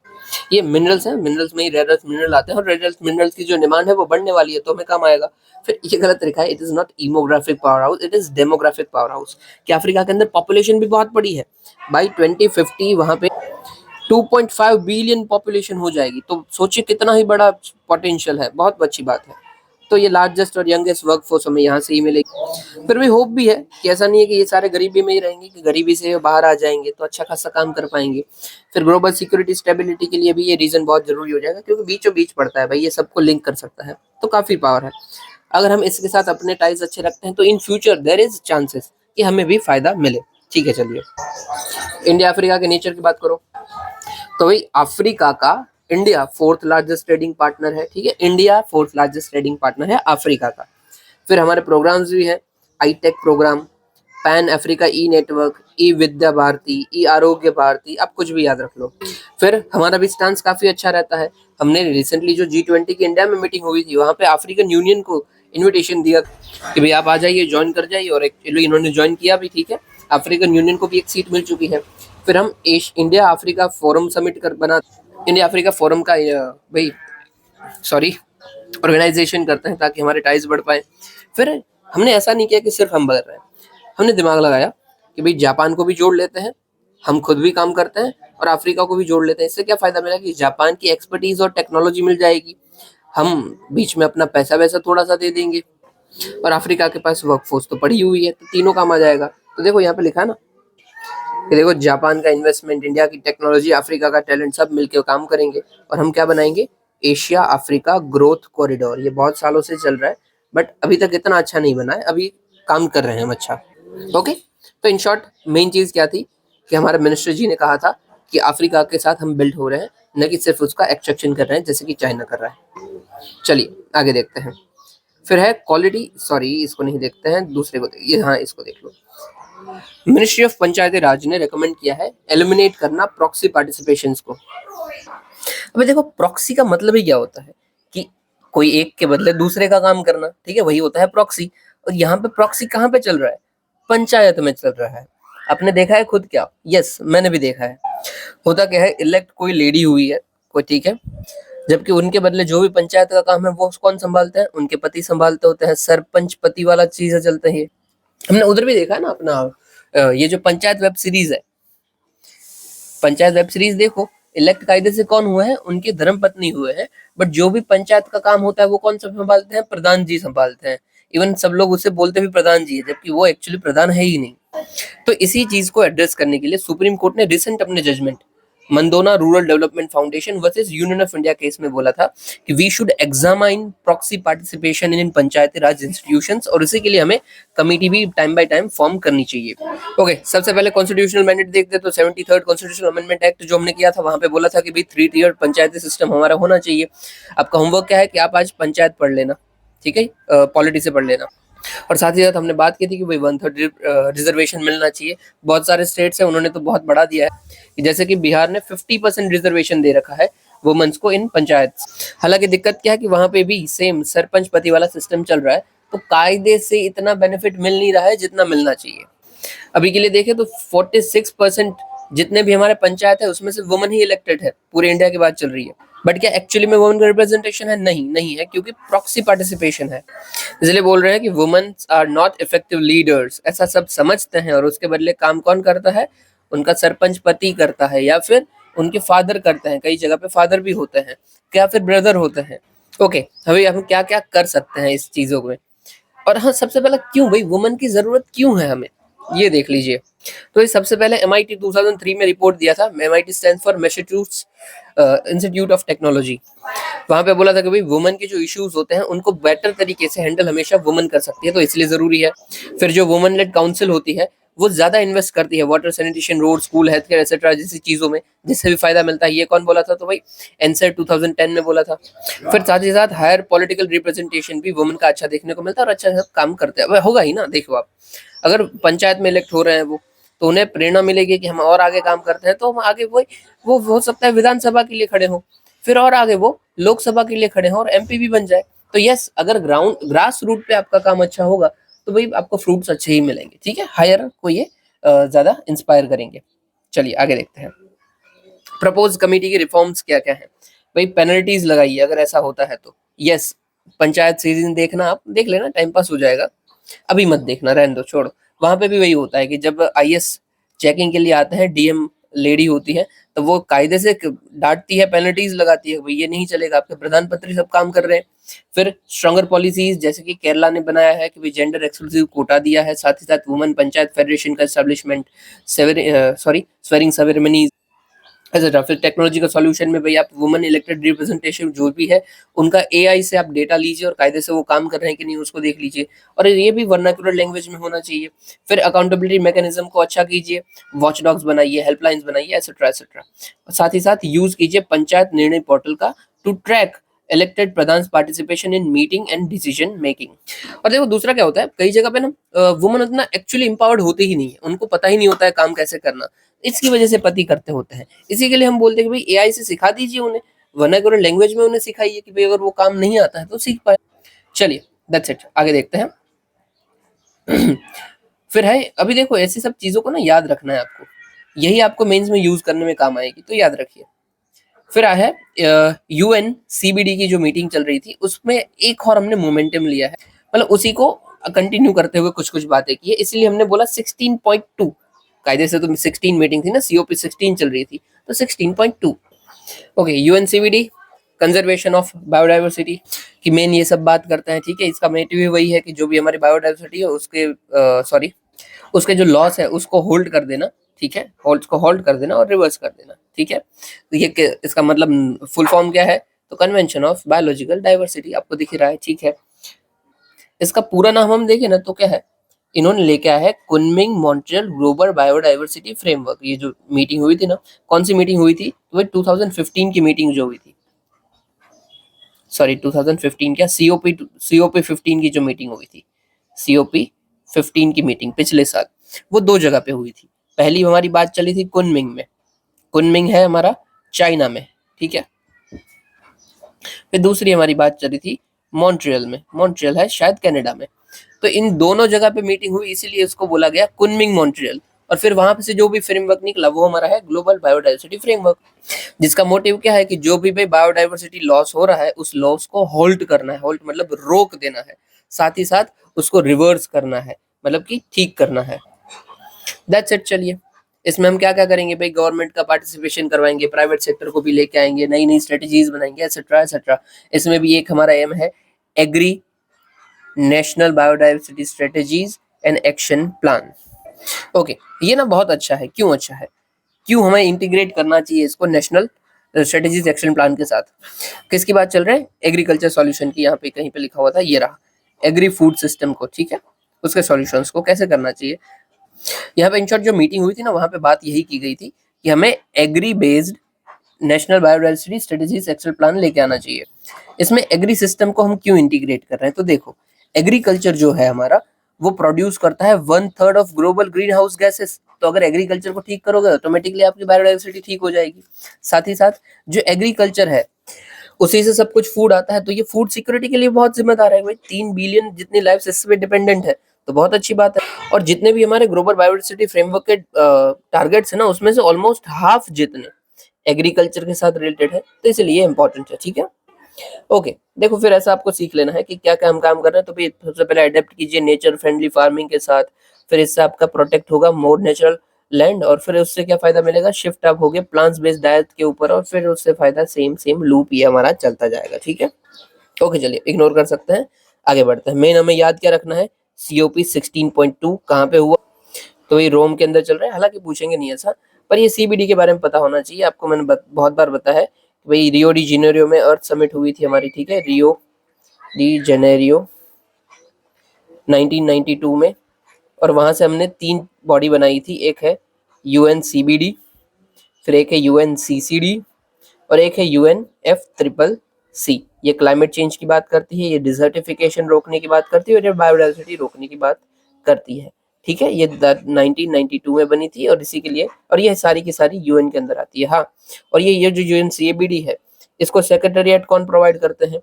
ये मिनरल्स हैं, मिनरल्स में ही रेयर अर्थ मिनरल आते हैं, और रेयर अर्थ मिनरल्स की जो डिमांड है वो बढ़ने वाली है, तो हमें काम आएगा। फिर ये गलत लिखा है, it is not emographic powerhouse, it is demographic powerhouse. कि अफ्रीका के अंदर पॉपुलेशन भी बहुत बड़ी है। बाई 2050 वहाँ पे 2.5 बिलियन पॉपुलेशन हो जाएगी, तो सोचिए कितना ही बड़ा पोटेंशियल है। बहुत अच्छी बात है। तो ये लार्जेस्ट और यंगेस्ट वर्कफोर्स हमें यहाँ से ही मिलेगी। फिर भी होप भी है कि ऐसा नहीं है कि ये सारे गरीबी में ही रहेंगे, कि गरीबी से बाहर आ जाएंगे तो अच्छा खासा काम कर पाएंगे। फिर ग्लोबल सिक्योरिटी स्टेबिलिटी के लिए भी ये रीजन बहुत जरूरी हो जाएगा, क्योंकि बीचों बीच पड़ता है भाई, ये सबको लिंक कर सकता है, तो काफी पावर है। अगर हम इसके साथ अपने टाइज अच्छे रखते हैं तो in future there is chances कि हमें भी फायदा मिले। ठीक है, चलिए इंडिया अफ्रीका के नेचर की बात करो तो भाई अफ्रीका का India fourth largest trading partner है। ठीक है, India fourth largest trading partner है अफ्रीका का। फिर हमारे प्रोग्राम्स भी हैं, ITEC programme, pan Africa e network, e Vidya Bharati, e Arogya Bharati, आप कुछ भी याद रख लो। फिर हमारा भी स्टांस काफी अच्छा रहता है। हमने रिसेंटली जो G20 की इंडिया में मीटिंग हुई थी, वहाँ पे अफ्रीकन यूनियन को इन्विटेशन दिया कि भाई आप आ जाइए, ज्वाइन कर जाइए, और एक्चुअली इन्होंने ज्वाइन किया भी। ठीक है, अफ्रीकन यूनियन को भी एक सीट मिल चुकी है। फिर हम इंडिया अफ्रीका फोरम समिट कर बना इंडिया अफ्रीका फोरम का भाई सॉरी ऑर्गेनाइजेशन करते हैं, ताकि हमारे टाइज बढ़ पाए। फिर हमने ऐसा नहीं किया कि सिर्फ हम बढ़ रहे हैं, हमने दिमाग लगाया कि भाई जापान को भी जोड़ लेते हैं, हम खुद भी काम करते हैं और अफ्रीका को भी जोड़ लेते हैं। इससे क्या फायदा मिला कि जापान की एक्सपर्टीज और टेक्नोलॉजी मिल जाएगी, हम बीच में अपना पैसा वैसा थोड़ा सा दे देंगे, और अफ्रीका के पास वर्कफोर्स तो पड़ी हुई है, तो तीनों काम आ जाएगा। तो देखो यहाँ पे लिखा है ना कि देखो, जापान का इन्वेस्टमेंट, इंडिया की टेक्नोलॉजी, अफ्रीका का टैलेंट, सब मिलकर काम करेंगे और हम क्या बनाएंगे? Asia Africa growth corridor. ये बहुत सालों से चल रहा है, बट अभी तक इतना अच्छा नहीं बना है, अभी काम कर रहे हैं हम अच्छा। ओके, तो इन शॉर्ट मेन चीज क्या थी कि हमारे मिनिस्टर जी ने कहा था कि अफ्रीका के साथ हम बिल्ड हो रहे हैं, न कि सिर्फ उसका एक्सट्रैक्शन कर रहे हैं जैसे कि चाइना कर रहा है। चलिए आगे देखते हैं। फिर है क्वालिटी, सॉरी इसको नहीं देखते हैं, दूसरे को ये, हाँ इसको देख लो। मिनिस्ट्री ऑफ पंचायती राज ने रेकमेंड किया है एलिमिनेट करना प्रॉक्सी पार्टिसिपेशंस को। अब देखो, प्रॉक्सी का मतलब ही क्या होता है कि कोई एक के बदले दूसरे का काम करना। ठीक है, वही होता है प्रॉक्सी। और यहाँ पे प्रॉक्सी कहाँ पे चल रहा है? पंचायत में चल रहा है। आपने देखा है खुद क्या? यस, मैंने भी देखा है। होता क्या है, इलेक्ट कोई लेडी हुई है कोई, ठीक है, जबकि उनके बदले जो भी पंचायत का काम है वो कौन संभालते हैं? उनके पति संभालते होते हैं। सरपंच पति वाला चीजें चलते हैं। हमने उधर भी देखा है ना अपना ये जो पंचायत वेब सीरीज है, पंचायत वेब सीरीज देखो, इलेक्ट कायदे से कौन हुए हैं? उनके धर्म पत्नी हुए हैं, बट जो भी पंचायत का काम होता है वो कौन संभालते हैं? प्रधान जी संभालते हैं। इवन सब लोग उसे बोलते भी प्रधान जी है, जबकि वो एक्चुअली प्रधान है ही नहीं। तो इसी चीज को एड्रेस करने के लिए सुप्रीम कोर्ट ने रिसेंट अपने judgement Mundona rural development foundation versus Union of India case में बोला था कि we should examine proxy participation in Panchayati Raj institutions, और इसी के लिए हमें कमेटी भी टाइम बाय टाइम फॉर्म करनी चाहिए। ओके, सबसे पहले कॉन्स्टिट्यूशनल मैंडेट देखते हैं। तो 73rd कॉन्स्टिट्यूशनल अमेंडमेंट एक्ट जो हमने किया था, वहां पे बोला था कि भाई 3 टियर पंचायती सिस्टम हमारा होना चाहिए। आपका होमवर्क क्या है कि आप आज पंचायत पढ़ लेना, ठीक है, पॉलिटी से पढ़ लेना। और साथ ही साथ हमने बात की थी कि भाई 1/3 रिजर्वेशन मिलना चाहिए। बहुत सारे स्टेट्स हैं, उन्होंने तो बहुत बढ़ा दिया है, जैसे कि बिहार ने 50% रिजर्वेशन दे रखा है वुमेन्स को इन पंचायत। हालांकि दिक्कत क्या है कि वहां पे भी सेम सरपंच पति वाला सिस्टम चल रहा है, तो कायदे से इतना बेनिफिट मिल नहीं रहा है जितना मिलना चाहिए। अभी के लिए देखें तो 46% जितने भी हमारे पंचायत है उसमें से वुमेन ही इलेक्टेड है, पूरे इंडिया की बात चल रही है। बट क्या एक्चुअली में वुमेन का रिप्रेजेंटेशन है? नहीं, नहीं है, क्योंकि प्रॉक्सी पार्टिसिपेशन है। इसलिए बोल रहे हैं कि women are not effective leaders, ऐसा सब समझते हैं, और उसके बदले काम कौन करता है? उनका सरपंच पति करता है, या फिर उनके फादर करते हैं, कई जगह पे फादर भी होते हैं, या फिर ब्रदर होते हैं। ओके, अभी हम क्या क्या कर सकते हैं इस चीजों में, और हाँ सबसे पहले क्यों भाई वुमेन की जरूरत क्यों है हमें, ये देख लीजिए। तो ये सबसे पहले MIT 2003 में रिपोर्ट दिया था। MIT stand for Massachusetts institute of technology. वहां पे बोला था कि भाई वुमेन के जो इश्यूज होते हैं उनको बेटर तरीके से हैंडल हमेशा वुमेन कर सकती है, तो इसलिए जरूरी है। फिर जो वुमेन लेड काउंसिल होती है वो ज्यादा इन्वेस्ट करती है water, sanitation, road, school, health care etcetera जैसी चीजों में, जिससे भी फायदा मिलता है। ये कौन बोला था? तो भाई एंसर 2010 में बोला था। फिर साथ ही साथ हायर पॉलिटिकल रिप्रेजेंटेशन भी वुमेन का अच्छा देखने को मिलता है, और अच्छा काम करते हैं। होगा ही ना, देखो आप अगर पंचायत में इलेक्ट हो रहे हैं वो, तो उन्हें प्रेरणा मिलेगी कि हम और आगे काम करते हैं, तो हम आगे वो हो सकता है विधानसभा के लिए खड़े हो, फिर और आगे वो लोकसभा के लिए खड़े हो और MP भी बन जाए। तो यस, अगर ग्रास रूट पे आपका काम अच्छा होगा तो भाई आपको फ्रूट्स अच्छे ही मिलेंगे, ठीक है। हायर को ये ज्यादा इंस्पायर करेंगे। चलिए आगे देखते हैं। प्रपोज कमेटी की रिफॉर्म्स क्या क्या है? भाई पेनल्टीज लगाइए अगर ऐसा होता है तो। यस, पंचायत सीरीज देखना, आप देख लेना, टाइम पास हो जाएगा। अभी मत देखना, रहने दो, छोड़ो। वहां पे भी वही होता है कि जब IS चेकिंग के लिए आते हैं, DM लेडी होती है, तो वो कायदे से डांटती है, पेनल्टीज लगाती है, भाई ये नहीं चलेगा, आपके प्रधानमंत्री सब काम कर रहे हैं। फिर स्ट्रॉन्गर पॉलिसीज, जैसे कि केरला ने बनाया है कि भाई जेंडर एक्सक्लूसिव कोटा दिया है, साथ ही साथ वुमेन पंचायत फेडरेशन का एस्टेब्लिशमेंट, स्वेरिंग सेरेमनीज एक्सेट्रा। फिर टेक्नोलॉजी का सॉल्यूशन में भाई आप वुमेन इलेक्टेड रिप्रेजेंटेशन जो भी है उनका AI से आप डेटा लीजिए और कायदे से वो काम कर रहे हैं कि नहीं उसको देख लीजिए, और ये भी वर्नाक्युलर लैंग्वेज में होना चाहिए। फिर अकाउंटेबिलिटी मैकेनिज्म को अच्छा कीजिए, वॉच डॉग्स बनाइए, हेल्पलाइंस बनाइए, एक्सेट्रा एक्सेट्रा। साथ ही साथ यूज कीजिए पंचायत निर्णय पोर्टल का to track elected pradhan participation in meeting and decision making. और देखो दूसरा क्या होता है, कई जगह पे ना वुमेन उतना एक्चुअली एम्पावर्ड होते ही नहीं है, उनको पता ही नहीं होता है काम कैसे करना, इसकी वजह से पति करते होते हैं। इसी के लिए हम बोलते हैं कि भाई AI से सिखा दीजिए उन्हें, वर्नाक्युलर लैंग्वेज में उन्हें सिखाइए कि भाई अगर वो काम नहीं आता है तो सीख पाए। चलिए दैट्स इट, आगे देखते हैं। फिर है, अभी देखो ऐसी सब चीजों को ना याद रखना है आपको, यही आपको मेंस में यूज करने में काम आएगी, तो याद रखिए। फिर है UNCBD की जो मीटिंग चल रही थी उसमें एक और हमने मोमेंटम लिया है, मतलब उसी को कंटिन्यू करते हुए कुछ कुछ बातें की है, इसलिए हमने बोला 16.2। कायदे से तो 16 मीटिंग थी ना, COP 16 चल रही थी, तो 16.2। Okay, UNCBD conservation of biodiversity की मेन ये सब बात करते हैं, ठीक है। इसका मोटिव भी वही है कि जो भी हमारी बायोडाइवर्सिटी है उसके उसके जो लॉस है उसको होल्ड कर देना, ठीक है, उसको होल्ड कर देना और रिवर्स कर देना, ठीक है। तो ये इसका मतलब फुल फॉर्म क्या है? तो कन्वेंशन ऑफ बायोलॉजिकल डाइवर्सिटी, आपको दिख रहा है, ठीक है। इसका पूरा नाम हम देखें ना तो क्या है, इन्होंने लेके आया है Kunming Montreal global biodiversity framework. ये जो मीटिंग हुई थी ना, कौन सी मीटिंग हुई थी? तो 2015 की मीटिंग जो हुई थी, सॉरी 2015 क्या, COP 15 की जो मीटिंग हुई थी, COP 15 की मीटिंग पिछले साल, वो दो जगह पे हुई थी। पहली हमारी बात चली थी कुनमिंग में, कुनमिंग है हमारा चाइना में, ठीक है। फिर दूसरी हमारी बात चली थी मॉन्ट्रियल में, मॉन्ट्रियल है शायद कनाडा में। तो इन दोनों जगह पे मीटिंग हुई, इसीलिए इसको बोला गया कुनमिंग मॉन्ट्रियल। और फिर वहां से जो भी फ्रेमवर्क निकला वो हमारा है ग्लोबल बायोडाइवर्सिटी फ्रेमवर्क, जिसका मोटिव क्या है कि जो भी बायोडाइवर्सिटी लॉस हो रहा है उस लॉस को होल्ड करना है, होल्ड मतलब रोक देना है, साथ ही साथ उसको रिवर्स करना है, मतलब कि ठीक करना है। That's it. चलिए इसमें हम क्या क्या करेंगे भाई, गवर्नमेंट का पार्टिसिपेशन करवाएंगे, प्राइवेट सेक्टर को भी लेके आएंगे, नई नई स्ट्रेटेजीज बनाएंगे, एक्सेट्रा एक्सेट्रा। इसमें भी एक हमारा एम है agri national biodiversity strategies and action plan. Okay, ये ना बहुत अच्छा है। क्यों अच्छा है? क्यों हमें इंटीग्रेट करना चाहिए इसको नेशनल स्ट्रेटेजीज एक्शन प्लान के साथ? किसकी बात चल रहा है? एग्रीकल्चर सॉल्यूशन की, यहाँ पे कहीं पे लिखा हुआ था, ये रहा एग्री फूड सिस्टम को, ठीक है, उसके सॉल्यूशंस को कैसे करना चाहिए। यहाँ पे इन शॉर्ट जो मीटिंग हुई थी ना, वहां पे बात यही की गई थी कि हमें agri based national biodiversity strategies action plan लेके आना चाहिए। इसमें एग्री सिस्टम को हम क्यों इंटीग्रेट कर रहे हैं? तो देखो एग्रीकल्चर जो है हमारा, वो प्रोड्यूस करता है 1/3 of global green house gases. तो अगर एग्रीकल्चर को ठीक करोगे ऑटोमेटिकली आपकी बायोडाइवर्सिटी ठीक हो जाएगी। साथ ही साथ जो एग्रीकल्चर है उसी से सब कुछ फूड आता है, तो ये फूड सिक्योरिटी के लिए बहुत जिम्मेदार है भाई। 3 बिलियन जितनी लाइफ इस पे डिपेंडेंट है, तो बहुत अच्छी बात है। और जितने भी हमारे ग्लोबल बायोडाइवर्सिटी फ्रेमवर्क के टारगेट्स है ना, उसमें से ऑलमोस्ट हाफ जितने एग्रीकल्चर के साथ रिलेटेड है, तो इसलिए इंपॉर्टेंट है, ठीक है। ओके, देखो फिर ऐसा आपको सीख लेना है कि क्या क्या हम काम कर रहे हैं। तो फिर सबसे पहले अडेप्ट कीजिए नेचर फ्रेंडली फार्मिंग के साथ, फिर इससे आपका प्रोटेक्ट होगा मोर नेचुरल लैंड, और फिर उससे क्या फायदा मिलेगा, शिफ्ट आप हो गए प्लांट्स बेस्ड डाइट के ऊपर, और फिर उससे फायदा सेम सेम लूप ये हमारा चलता जाएगा, ठीक है। ओके, चलिए इग्नोर कर सकते हैं, आगे बढ़ते हैं। मेन हमें याद क्या रखना है, COP 16.2 कहाँ पे हुआ, तो ये रोम के अंदर चल रहा है। हालांकि पूछेंगे नहीं ऐसा, पर ये CBD के बारे में पता होना चाहिए आपको। मैंने बहुत बार बताया है कि भाई रियो डी जेनेरियो में अर्थ समिट हुई थी हमारी, ठीक है, रियो डी जेनेरियो 1992 में, और वहां से हमने 3 बॉडी बनाई थी। एक है UNCBD, फिर एक है UNCCD, और एक है UNFCCC। ये क्लाइमेट चेंज की बात करती है, ये डिजर्टिफिकेशन रोकने की बात करती है, और ये बायोडाइवर्सिटी रोकने की बात करती है, ठीक है। ये 1992 में बनी थी, और इसी के लिए, और ये सारी की सारी UN के अंदर आती है। हाँ, और ये जो UNCBD है, इसको सेक्रेटेरिएट कौन प्रोवाइड करते हैं,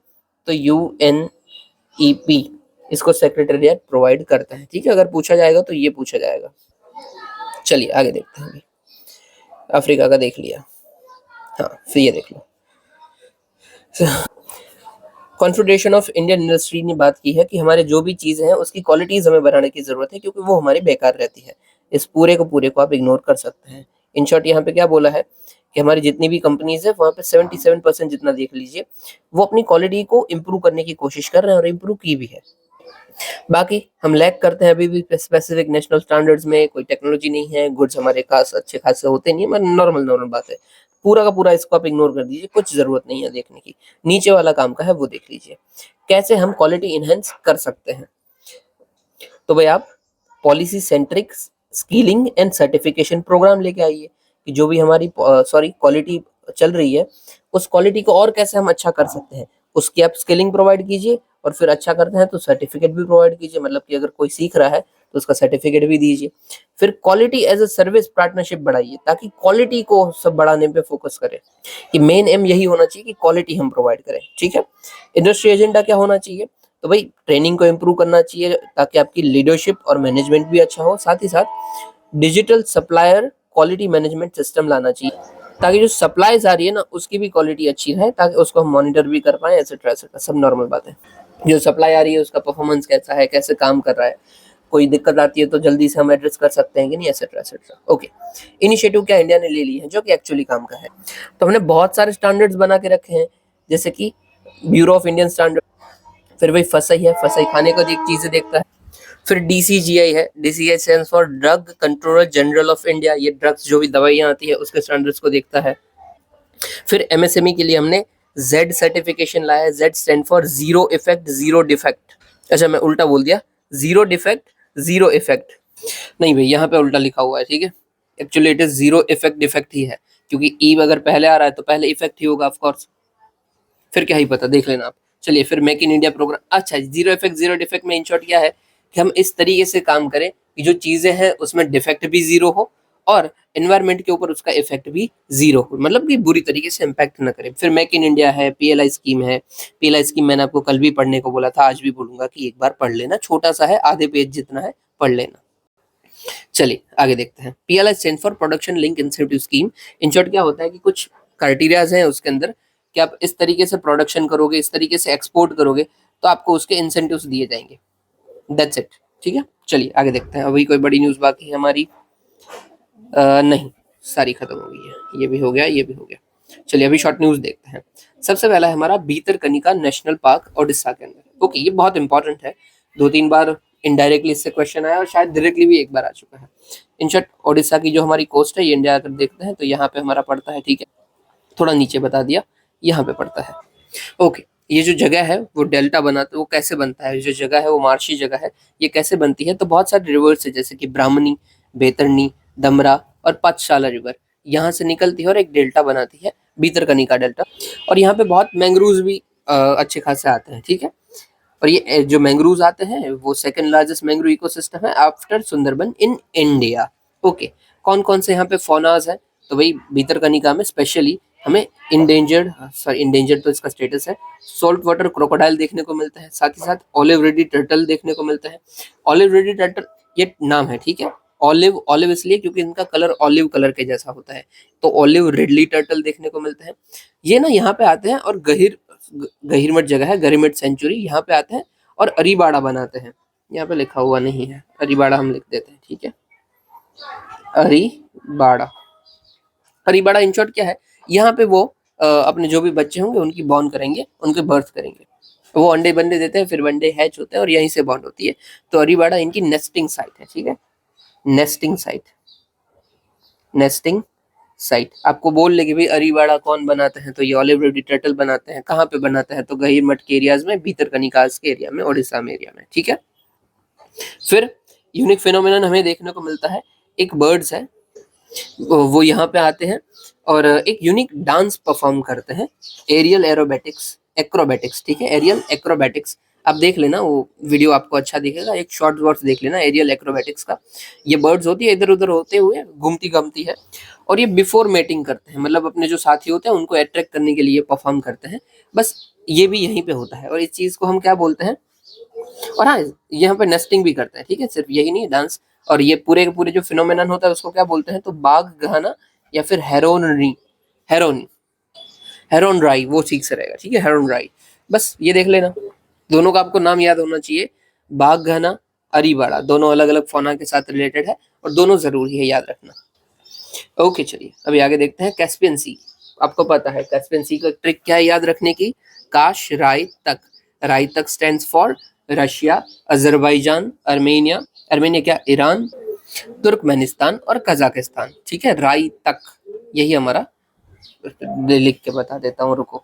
तो UNEP इसको सेक्रेटेरिएट प्रोवाइड करता है, ठीक है। अगर पूछा जाएगा तो ये पूछा जाएगा। चलिए आगे देखते हैं। अफ्रीका का देख लिया, हाँ फिर ये देख लो। कॉन्फेडरेशन ऑफ इंडियन इंडस्ट्री ने बात की है कि हमारे जो भी चीजें हैं उसकी क्वालिटीज हमें बढ़ाने की जरूरत है, क्योंकि वो हमारी बेकार रहती है। इस पूरे को आप इग्नोर कर सकते हैं। इन शॉर्ट यहाँ पे क्या बोला है कि हमारी जितनी भी कंपनीज है वहाँ पे 77% जितना देख लीजिए, वो अपनी क्वालिटी को इम्प्रूव करने की कोशिश कर रहे हैं, और इम्प्रूव की भी है। बाकी हम लैग करते हैं अभी भी स्पेसिफिक नेशनल स्टैंडर्ड्स में, कोई टेक्नोलॉजी नहीं है, गुड्स हमारे खास अच्छे खासे होते नहीं है, मतलब नॉर्मल बात है। पूरा का पूरा इसको आप इग्नोर कर दीजिए, कुछ जरूरत नहीं है देखने की। नीचे वाला काम का है वो देख लीजिए, कैसे हम क्वालिटी इनहेंस कर सकते हैं। तो भाई आप policy centric skilling and certification programme लेके आइए, कि जो भी हमारी क्वालिटी चल रही है, उस क्वालिटी को और कैसे हम अच्छा कर सकते हैं, उसकी आप स्किलिंग प्रोवाइड कीजिए, और फिर अच्छा करते हैं तो सर्टिफिकेट भी प्रोवाइड कीजिए। मतलब कि अगर कोई सीख रहा है तो उसका सर्टिफिकेट भी दीजिए। फिर quality as a service partnership बढ़ाइए, ताकि क्वालिटी को सब बढ़ाने पे फोकस करें, कि मेन एम यही होना चाहिए कि क्वालिटी हम प्रोवाइड करें, ठीक है। इंडस्ट्री एजेंडा क्या होना चाहिए, तो भाई ट्रेनिंग को इम्प्रूव करना चाहिए, ताकि आपकी लीडरशिप और मैनेजमेंट भी अच्छा हो। साथ ही साथ digital supplier quality management system लाना चाहिए, ताकि जो सप्लाईज आ रही है ना उसकी भी क्वालिटी अच्छी रहे, ताकि उसको हम मॉनिटर भी कर पाए, एटसेट्रा एटसेट्रा, सब नॉर्मल बात है। जो सप्लाई आ रही है उसका परफॉर्मेंस कैसा है, कैसे काम कर रहा है, कोई दिक्कत आती है तो जल्दी से हम एड्रेस कर सकते हैं कि नहीं, एटसेट्रा एटसेट्रा। ओके, इनिशिएटिव क्या इंडिया ने ले ली है जो कि एक्चुअली काम का है। तो हमने बहुत सारे स्टैंडर्ड्स बना के रखे हैं, जैसे कि ब्यूरो ऑफ इंडियन स्टैंडर्ड, फिर वही फसई है, फसई खाने को चीजें देखता है। फिर DCGI है, DCGI stands for drug controller general of India, ये ड्रग्स जो भी दवाइयाँ आती है उसके स्टैंडर्ड्स को देखता है। फिर MSME के लिए हमने Z सर्टिफिकेशन लाया है, Z stand for zero effect zero defect. अच्छा मैं उल्टा बोल दिया, जीरो डिफेक्ट जीरो इफेक्ट नहीं भाई, यहाँ पे उल्टा लिखा हुआ है, ठीक है। Actually it is zero effect defect ही है, क्योंकि ई अगर पहले आ रहा है तो पहले इफेक्ट ही होगा ऑफकोर्स, फिर क्या ही पता, देख लेना आप। चलिए फिर मेक इन इंडिया प्रोग्राम। अच्छा, जीरो इफेक्ट जीरो डिफेक्ट में इन शॉर्ट क्या है कि हम इस तरीके से काम करें कि जो चीजें हैं उसमें डिफेक्ट भी जीरो हो, और एनवायरमेंट के ऊपर उसका इफेक्ट भी जीरो हो, मतलब कि बुरी तरीके से इम्पैक्ट ना करे। फिर मेक इन इंडिया है, PLI स्कीम है। PLI स्कीम मैंने आपको कल भी पढ़ने को बोला था, आज भी बोलूंगा कि एक बार पढ़ लेना, छोटा सा है, आधे पेज जितना है, पढ़ लेना। चलिए आगे देखते हैं। PLI stand for production link incentive scheme. In short क्या होता है कि कुछ क्राइटेरियाज हैं उसके अंदर, कि आप इस तरीके से प्रोडक्शन करोगे, इस तरीके से एक्सपोर्ट करोगे, तो आपको उसके इंसेंटिव्स दिए जाएंगे। दैट्स इट, ठीक है। चलिए आगे देखते हैं। अभी कोई बड़ी न्यूज़ बाकी है हमारी? नहीं, सारी खत्म हो गई है। ये भी हो गया, ये भी हो गया। चलिए अभी शॉर्ट न्यूज़ देखते हैं। सबसे पहला है हमारा भीतरकनिका नेशनल पार्क ओडिशा के अंदर। ओके, ये बहुत इंपॉर्टेंट है, 2-3 बार इनडायरेक्टली इससे क्वेश्चन आया, और शायद डायरेक्टली भी एक बार आ चुका है। इन शॉर्ट ओडिशा की जो हमारी कोस्ट है, ये इंडिया अगर देखते हैं तो यहाँ पे हमारा पड़ता है, ठीक है। थोड़ा नीचे बता दिया, यहाँ पे पड़ता है। ओके, ये जो जगह है वो डेल्टा बनाता, वो कैसे बनता है, जो जगह है वो मार्शी जगह है, ये कैसे बनती है, तो बहुत सारे रिवर्स है, जैसे कि ब्राह्मणी, बैतरणी, दमरा और पाठशाला रिवर, यहाँ से निकलती है और एक डेल्टा बनाती है, भीतरकनिका डेल्टा। और यहाँ पे बहुत मैंग्रोव्स भी अच्छे खासे आते हैं, ठीक है। और ये जो मैंग्रोव्स आते हैं वो सेकंड लार्जेस्ट मैंग्रोव इकोसिस्टम है after Sundarban in India. Okay, कौन कौन से यहाँ पे फौनाज है, तो भाई भीतरकनिका में स्पेशली हमें इंडेंजर्ड तो इसका स्टेटस है, सॉल्ट वाटर क्रोकोडाइल देखने को मिलता है, साथ ही साथ ऑलिव रेडी टर्टल देखने को मिलता है। ऑलिव रेडी टर्टल ये नाम है, ठीक है। ऑलिव, ऑलिव इसलिए क्योंकि इनका कलर ऑलिव कलर के जैसा होता है, तो ऑलिव रिडली टर्टल देखने को मिलते हैं। ये ना यहाँ पे आते हैं और गहीरमठ जगह है, गरीमठ सेंचुरी, यहाँ पे आते हैं और अरीबाड़ा बनाते हैं। यहाँ पे लिखा हुआ नहीं है, अरीबाड़ा हम लिख देते हैं, ठीक है, अरीबाड़ा। अरीबाड़ा इन शॉर्ट क्या है, यहाँ पे वो अपने जो भी बच्चे होंगे उनकी बॉर्न करेंगे, उनके बर्थ करेंगे, वो अंडे बंडे देते हैं, फिर बंडे हैच होते हैं और यहीं से बॉन्ड होती है। तो अरीबाड़ा इनकी नेस्टिंग साइट है, ठीक है, नेस्टिंग साइट, नेस्टिंग साइट। आपको बोल ले कि भाई अरीबाड़ा कौन बनाते हैं, तो ये ऑलिव रिडली टर्टल बनाते हैं। कहाँ पे बनाते हैं, तो गहीरमठ के एरियाज में, भीतरकनिकाज के एरिया में, ओडिशा में एरिया में, ठीक है। फिर यूनिक फिनोमिनन हमें देखने को मिलता है, एक बर्ड्स है, वो यहाँ पे आते हैं और एक यूनिक डांस परफॉर्म करते हैं, एरियल एरोबेटिक्स, एक्रोबेटिक्स, ठीक है, एरियल एक्रोबेटिक्स। आप देख लेना वो वीडियो, आपको अच्छा दिखेगा, एक शॉर्ट वर्ड्स देख लेना एरियल एक्रोबेटिक्स का। ये बर्ड्स होती है, इधर उधर होते हुए घूमती घामती है, और ये बिफोर मेटिंग करते हैं, मतलब अपने जो साथी होते हैं उनको अट्रैक्ट करने के लिए परफॉर्म करते हैं। बस ये भी यहीं पे होता है, और इस चीज को हम क्या बोलते हैं, और हाँ यहाँ पे नेस्टिंग भी करते हैं, ठीक है, सिर्फ यही नहीं, डांस। और ये पूरे के पूरे जो फिनोमेनन होता है उसको क्या बोलते हैं, तो बाघ गहना या फिर हेरोनरी, हेरोनी, हेरोन राई, वो ठीक से रहेगा, ठीक है, हेरोन राई। बस ये देख लेना, दोनों का आपको नाम याद होना चाहिए, बाघ गहना, अरीबाड़ा, दोनों अलग अलग फौना के साथ रिलेटेड है और दोनों जरूरी है याद रखना। ओके चलिए अभी आगे देखते हैं कैस्पियन सी। आपको पता है कैस्पियन सी का ट्रिक क्या है याद रखने की, काश राय तक। राय तक stands for Russia, Azerbaijan, Armenia, Armenia क्या, ईरान, तुर्कमेनिस्तान और कजाकिस्तान, ठीक है, राय तक, यही हमारा, लिख के बता देता हूँ, रुको,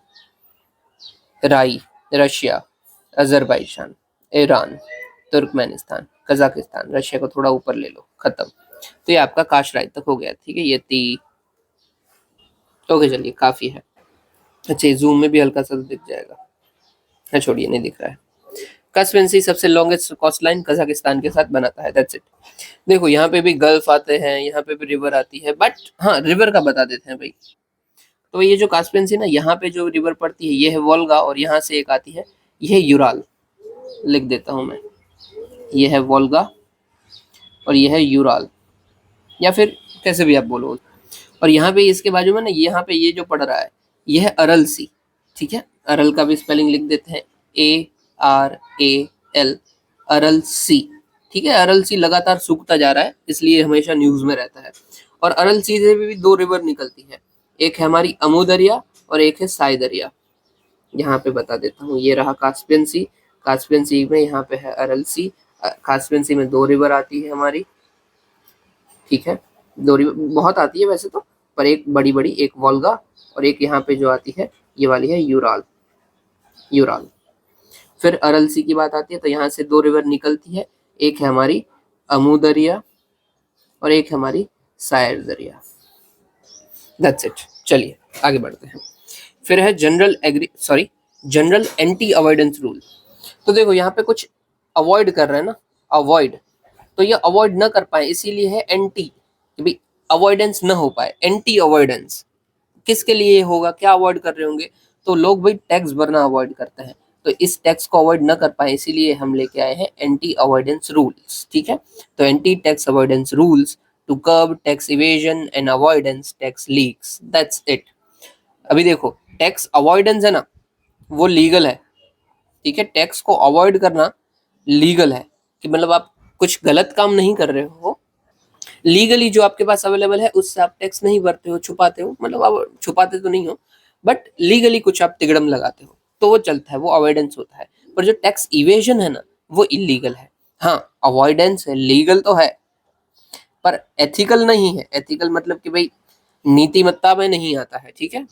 राई, Russia, Azerbaijan, Iran, Turkmenistan, Kazakhstan, Russia को थोड़ा ऊपर ले लो, खत्म। तो ये आपका काश राय तक हो गया, ठीक है, ये ओके चलिए काफी है। अच्छा जूम में भी हल्का सा दिख जाएगा, छोड़िए नहीं दिख रहा है। कास्पियन सी सबसे लॉन्गेस्ट कोस्ट लाइन कजाकिस्तान के साथ बनाता है, दैट्स इट। देखो यहाँ पे भी गल्फ आते हैं, यहाँ पे भी रिवर आती है, बट हाँ रिवर का बता देते हैं भाई। तो ये जो कास्पियन सी ना, यहाँ पे जो रिवर पड़ती है ये है वोल्गा, और यहाँ से एक आती है, ये है यूराल, लिख देता हूँ मैं, ये है वोल्गा और ये है यूराल, या फिर कैसे भी आप बोलो। और यहाँ पे इसके बाजू में ना, यहाँ पे ये जो पड़ रहा है ये है अरल सी, ठीक है, अरल का भी स्पेलिंग लिख देते हैं, ARAL, अरल सी, ठीक है। अरल सी लगातार सूखता जा रहा है, इसलिए हमेशा न्यूज में रहता है। और अरल सी से भी दो रिवर निकलती है, एक है हमारी अमू दरिया और एक है साई दरिया। यहाँ पे बता देता हूँ, ये रहा कास्पियन सी, कास्पियन सी में यहाँ पे है अरल सी, कास्पियन सी में दो रिवर आती है हमारी, ठीक है, दो रिवर बहुत आती है वैसे तो, पर एक बड़ी बड़ी, एक वोल्गा और एक यहाँ पे जो आती है ये वाली है यूराल, यूराल। फिर अरल सी की बात आती है, तो यहाँ से दो रिवर निकलती है, एक है हमारी अमू दरिया और एक है हमारी सायर दरिया, दैट्स इट। चलिए आगे बढ़ते हैं। फिर है जनरल एंटी अवॉइडेंस रूल। तो देखो यहाँ पे कुछ अवॉइड कर रहे हैं ना, अवॉइड, तो ये अवॉइड ना कर पाए इसीलिए है एंटी, कि भाई अवॉइडेंस ना हो पाए, एंटी अवॉइडेंस किसके लिए होगा, क्या अवॉइड कर रहे होंगे, तो लोग भाई टैक्स भरना अवॉइड करते हैं, तो इस टैक्स को अवॉइड ना कर पाए इसीलिए हम लेके आए हैं एंटी अवॉइडेंस रूल्स, ठीक है। तो anti tax avoidance rules to curb tax evasion and avoidance tax leaks, that's it. अभी देखो टैक्स अवॉइडेंस है ना, वो लीगल है, ठीक है, टैक्स को अवॉइड करना लीगल है, कि मतलब आप कुछ गलत काम नहीं कर रहे हो, लीगली जो आपके पास अवेलेबल है उससे आप टैक्स नहीं भरते हो, छुपाते हो, मतलब आप छुपाते तो नहीं हो, बट लीगली कुछ आप तिगड़म लगाते हो, तो वो चलता है, वो अवॉइडेंस होता है। पर जो टैक्स इवेजन है ना, वो इलीगल है। हाँ अवॉइडेंस है, लीगल तो है पर एथिकल नहीं है, एथिकल मतलब कि भाई नीतिमत्ता में नहीं आता है, ठीक है,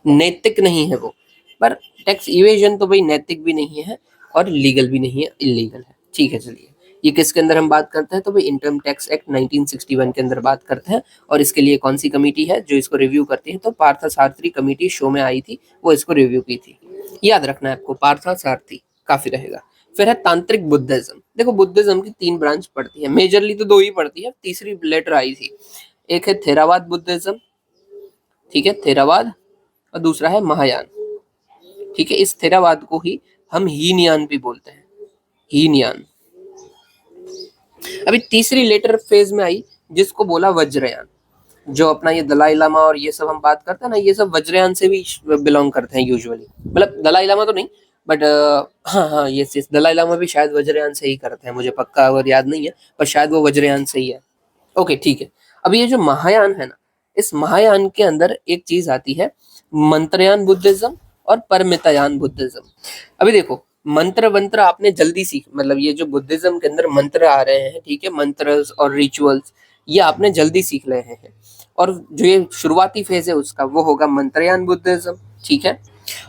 नैतिक नहीं है वो। पर टैक्स इवेजन तो भाई नैतिक भी नहीं है और लीगल भी नहीं है, इलीगल है, ठीक है। चलिए ये किसके अंदर हम बात करते हैं, तो भाई इनकम टैक्स एक्ट 1961 के अंदर बात करते हैं, और इसके लिए कौन सी कमेटी है जो इसको रिव्यू करती है, तो पार्था सारथी कमेटी शो में आई थी, वो इसको रिव्यू की थी, याद रखना है आपको, पार्था सारथी काफी रहेगा। फिर है तांत्रिक बुद्धिज्म। देखो बुद्धिज्म की तीन ब्रांच पड़ती है, मेजरली तो दो ही पड़ती है, तीसरी लेटर आई थी, एक है थेरावाद बुद्धिज्म, ठीक है, थेरावाद, और दूसरा है महायान, ठीक है। इस थेरावाद को ही हम हीनयान भी बोलते हैं, हीनयान। अभी तीसरी लेटर फेज में आई जिसको बोला वज्रयान। जो अपना ये दलाई लामा और ये सब हम बात करते हैं ना, ये सब वज्रयान से भी बिलोंग करते हैं यूजुअली। मतलब दलाई लामा तो नहीं, बट हाँ हाँ यस, दलाई लामा भी शायद वज्रयान से ही करते हैं, मुझे पक्का और याद नहीं है, पर शायद वो वज्रयान से ही है। ओके ठीक है। अब ये जो महायान है ना, इस महायान के अंदर एक चीज आती है, मंत्रयान बुद्धिज्म और परमितायान बुद्धिज्म। अभी देखो, मंत्र वंत्र आपने जल्दी सीख, मतलब ये जो बुद्धिज्म के अंदर मंत्र आ रहे हैं, ठीक है, मंत्र और रिचुअल्स, ये आपने जल्दी सीख रहे हैं। और जो ये शुरुआती फेज है उसका, वो होगा मंत्रयान बुद्धिज्म, ठीक है।